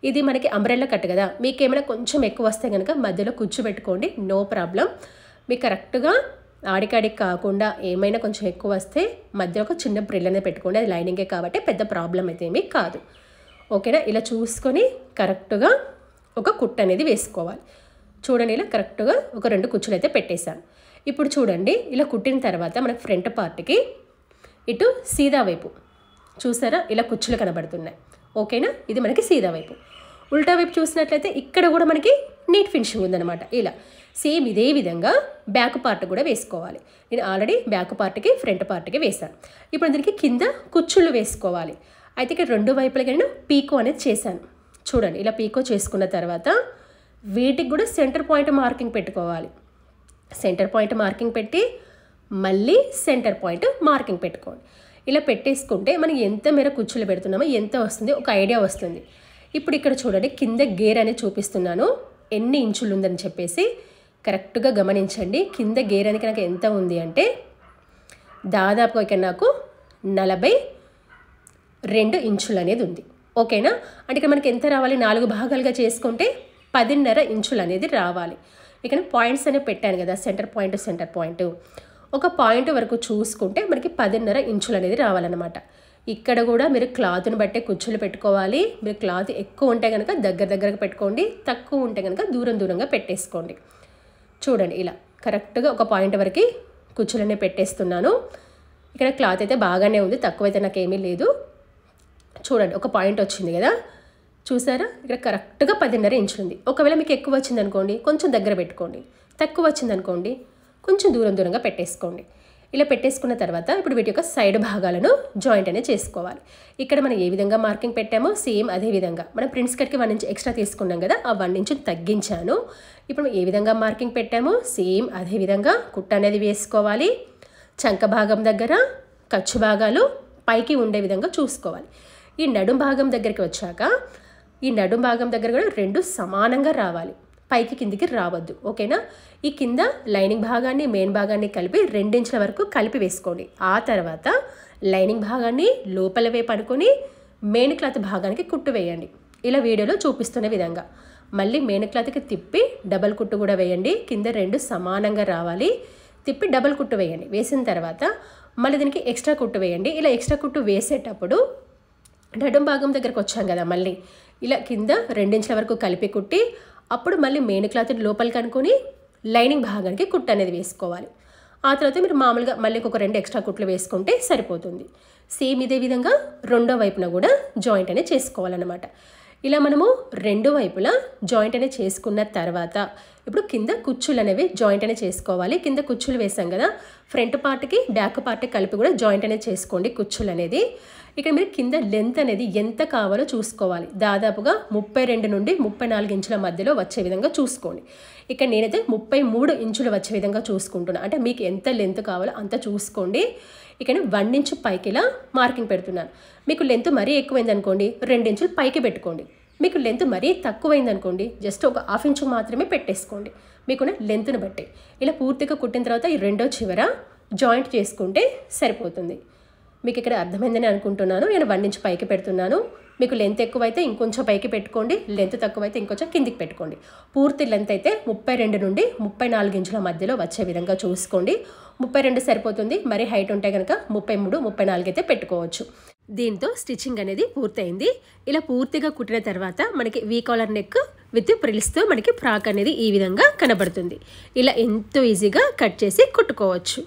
ఇది మనకి అంబ్రెల్లా కట్ కదా, మీకు ఏమైనా కొంచెం ఎక్కువ వస్తే కనుక మధ్యలో కుచ్చు పెట్టుకోండి, నో ప్రాబ్లం. మీకు కరెక్ట్గా ఆడికాడికి కాకుండా ఏమైనా కొంచెం ఎక్కువ వస్తే మధ్య ఒక చిన్న ప్రిల్ అనేది పెట్టుకోండి. అది లైనింగే కాబట్టి పెద్ద ప్రాబ్లం అయితే ఏమీ కాదు. ఓకేనా? ఇలా చూసుకొని కరెక్ట్గా ఒక కుట్టు అనేది వేసుకోవాలి. చూడండి ఇలా కరెక్ట్గా ఒక 2 కుచ్చులు అయితే పెట్టేశాను. ఇప్పుడు చూడండి ఇలా కుట్టిన తర్వాత మనకు ఫ్రంట్ పార్ట్కి ఇటు సీదా వైపు చూసారా ఇలా కుచ్చులు కనబడుతున్నాయి. ఓకేనా? ఇది మనకి సీదా వైపు. ఉల్టా వైపు చూసినట్లయితే ఇక్కడ కూడా మనకి నీట్ ఫినిషింగ్ ఉందన్నమాట. ఇలా సేమ్ ఇదే విధంగా బ్యాక్ పార్ట్ కూడా వేసుకోవాలి. నేను ఆల్రెడీ బ్యాక్ పార్ట్కి ఫ్రంట్ పార్ట్కి వేశాను. ఇప్పుడు దీనికి కింద కుచ్చులు వేసుకోవాలి. అయితే ఇక్కడ రెండు వైపులకి నేను పీకో అనేది చేశాను. చూడండి ఇలా పీకో చేసుకున్న తర్వాత వీటికి కూడా సెంటర్ పాయింట్ మార్కింగ్ పెట్టుకోవాలి. సెంటర్ పాయింట్ మార్కింగ్ పెట్టి మళ్ళీ సెంటర్ పాయింట్ మార్కింగ్ పెట్టుకోండి. ఇలా పెట్టేసుకుంటే మనం ఎంత మేర కుచ్చులు పెడుతున్నామో ఎంత వస్తుంది ఒక ఐడియా వస్తుంది. ఇప్పుడు ఇక్కడ చూడండి కింద గేర్ అనేది చూపిస్తున్నాను ఎన్ని ఇంచులు ఉందని చెప్పేసి కరెక్ట్గా గమనించండి. కింద గేర్ అనేది నాకు ఎంత ఉంది అంటే దాదాపుగా ఇక్కడ నాకు 42 ఇంచులు అనేది ఉంది. ఓకేనా? అంటే ఇక్కడ మనకి ఎంత రావాలి, 4 భాగాలుగా చేసుకుంటే 10.5 ఇంచులు అనేది రావాలి. ఇక్కడ పాయింట్స్ అనేవి పెట్టాను కదా, సెంటర్ పాయింట్ ఒక పాయింట్ వరకు చూసుకుంటే మనకి 10.5 ఇంచులు అనేది రావాలన్నమాట. ఇక్కడ కూడా మీరు క్లాత్ని బట్టే కుచ్చులు పెట్టుకోవాలి. మీరు క్లాత్ ఎక్కువ ఉంటే కనుక దగ్గరగా పెట్టుకోండి, తక్కువ ఉంటే కనుక దూరంగా పెట్టేసుకోండి. చూడండి ఇలా కరెక్ట్గా ఒక పాయింట్ వరకు కుచ్చులనే పెట్టేస్తున్నాను. ఇక్కడ క్లాత్ అయితే బాగానే ఉంది, తక్కువైతే నాకేమీ లేదు. చూడండి ఒక పాయింట్ వచ్చింది కదా, చూసారా? ఇక్కడ కరెక్ట్గా 10.5 ఇంచులు ఉంది. ఒకవేళ మీకు ఎక్కువ వచ్చింది అనుకోండి కొంచెం దగ్గర పెట్టుకోండి, తక్కువ వచ్చింది అనుకోండి కొంచెం దూరంగా పెట్టేసుకోండి. ఇలా పెట్టేసుకున్న తర్వాత ఇప్పుడు వీటి యొక్క సైడ్ భాగాలను జాయింట్ అనేది చేసుకోవాలి. ఇక్కడ మనం ఏ విధంగా మార్కింగ్ పెట్టామో సేమ్ అదే విధంగా మనం ప్రిన్స్ కట్కి 1 ఇంచ్ ఎక్స్ట్రా తీసుకున్నాం కదా, ఆ 1 ఇంచ్ తగ్గించాను. ఇప్పుడు ఏ విధంగా మార్కింగ్ పెట్టామో సేమ్ అదే విధంగా కుట్ట అనేది వేసుకోవాలి. చంక భాగం దగ్గర ఖర్చు భాగాలు పైకి ఉండే విధంగా చూసుకోవాలి. ఈ నడుం భాగం దగ్గరికి వచ్చాక ఈ నడుం భాగం దగ్గర కూడా 2 సమానంగా రావాలి, పైకి కిందికి రావద్దు. ఓకేనా? ఈ కింద లైనింగ్ భాగాన్ని మెయిన్ భాగాన్ని కలిపి 2 ఇంచుల వరకు కలిపి వేసుకోండి. ఆ తర్వాత లైనింగ్ భాగాన్ని లోపల వైపు అనుకొని మెయిన్ క్లాత్ భాగానికి కుట్టు వేయండి. ఇలా వీడియోలో చూపిస్తున్న విధంగా మళ్ళీ మెయిన్ క్లాత్కి తిప్పి డబల్ కుట్టు కూడా వేయండి. కింద 2 సమానంగా రావాలి, తిప్పి డబల్ కుట్టు వేయండి. వేసిన తర్వాత మళ్ళీ దీనికి ఎక్స్ట్రా కుట్టు వేయండి. ఇలా ఎక్స్ట్రా కుట్టు వేసేటప్పుడు నడుం భాగం దగ్గరకు వచ్చాం కదా, మళ్ళీ ఇలా కింద 2 ఇంచుల వరకు కలిపి కుట్టి అప్పుడు మళ్ళీ మెయిన్ క్లాత్ లోపలికి అనుకొని లైనింగ్ భాగానికి కుట్టు అనేది వేసుకోవాలి. ఆ తర్వాత మీరు మామూలుగా మళ్ళీ ఒక 2 ఎక్స్ట్రా కుట్లు వేసుకుంటే సరిపోతుంది. సేమ్ ఇదే విధంగా రెండో వైపున కూడా జాయింట్ అనేది చేసుకోవాలన్నమాట. ఇలా మనము రెండు వైపులా జాయింట్ అనేది చేసుకున్న తర్వాత ఇప్పుడు కింద కుచ్చులు అనేవి జాయింట్ అనేది చేసుకోవాలి. కింద కుచ్చులు వేసాం కదా, ఫ్రంట్ పార్ట్కి బ్యాక్ పార్ట్కి కలిపి కూడా జాయింట్ అనేది చేసుకోండి కుచ్చులు అనేది. ఇక్కడ మీరు కింద లెంత్ అనేది ఎంత కావాలో చూసుకోవాలి. దాదాపుగా 32 నుండి 34 ఇంచుల మధ్యలో వచ్చే విధంగా చూసుకోండి. ఇక్కడ నేనైతే 33 ఇంచులు వచ్చే విధంగా చూసుకుంటున్నాను. అంటే మీకు ఎంత లెంత్ కావాలో అంత చూసుకోండి. ఇక్కడ 1 ఇంచు పైకి ఇలా మార్కింగ్ పెడుతున్నాను. మీకు లెంత్ మరీ ఎక్కువైంది అనుకోండి 2 ఇంచులు పైకి పెట్టుకోండి. మీకు లెంత్ మరీ తక్కువైంది అనుకోండి జస్ట్ ఒక 1/2 ఇంచు మాత్రమే పెట్టేసుకోండి మీకున్న లెంత్ను బట్టి. ఇలా పూర్తిగా కుట్టిన తర్వాత ఈ రెండో చివర జాయింట్ చేసుకుంటే సరిపోతుంది. మీకు ఇక్కడ అర్థమైందని అనుకుంటున్నాను. నేను 1 ఇంచు పైకి పెడుతున్నాను. మీకు లెంత్ ఎక్కువైతే ఇంకొంచెం పైకి పెట్టుకోండి, లెంత్ తక్కువైతే ఇంకొంచెం కిందికి పెట్టుకోండి. పూర్తి లెంత్ అయితే 32 నుండి 34 ఇంచుల మధ్యలో వచ్చే విధంగా చూసుకోండి. 32 సరిపోతుంది. మరి హైట్ ఉంటే కనుక 33, 34 అయితే పెట్టుకోవచ్చు. దీంతో స్టిచ్చింగ్ అనేది పూర్తయింది. ఇలా పూర్తిగా కుట్టిన తర్వాత మనకి వీ కాలర్ నెక్ విత్ ప్రిల్స్తో మనకి ఫ్రాక్ అనేది ఈ విధంగా కనబడుతుంది. ఇలా ఎంతో ఈజీగా కట్ చేసి కుట్టుకోవచ్చు.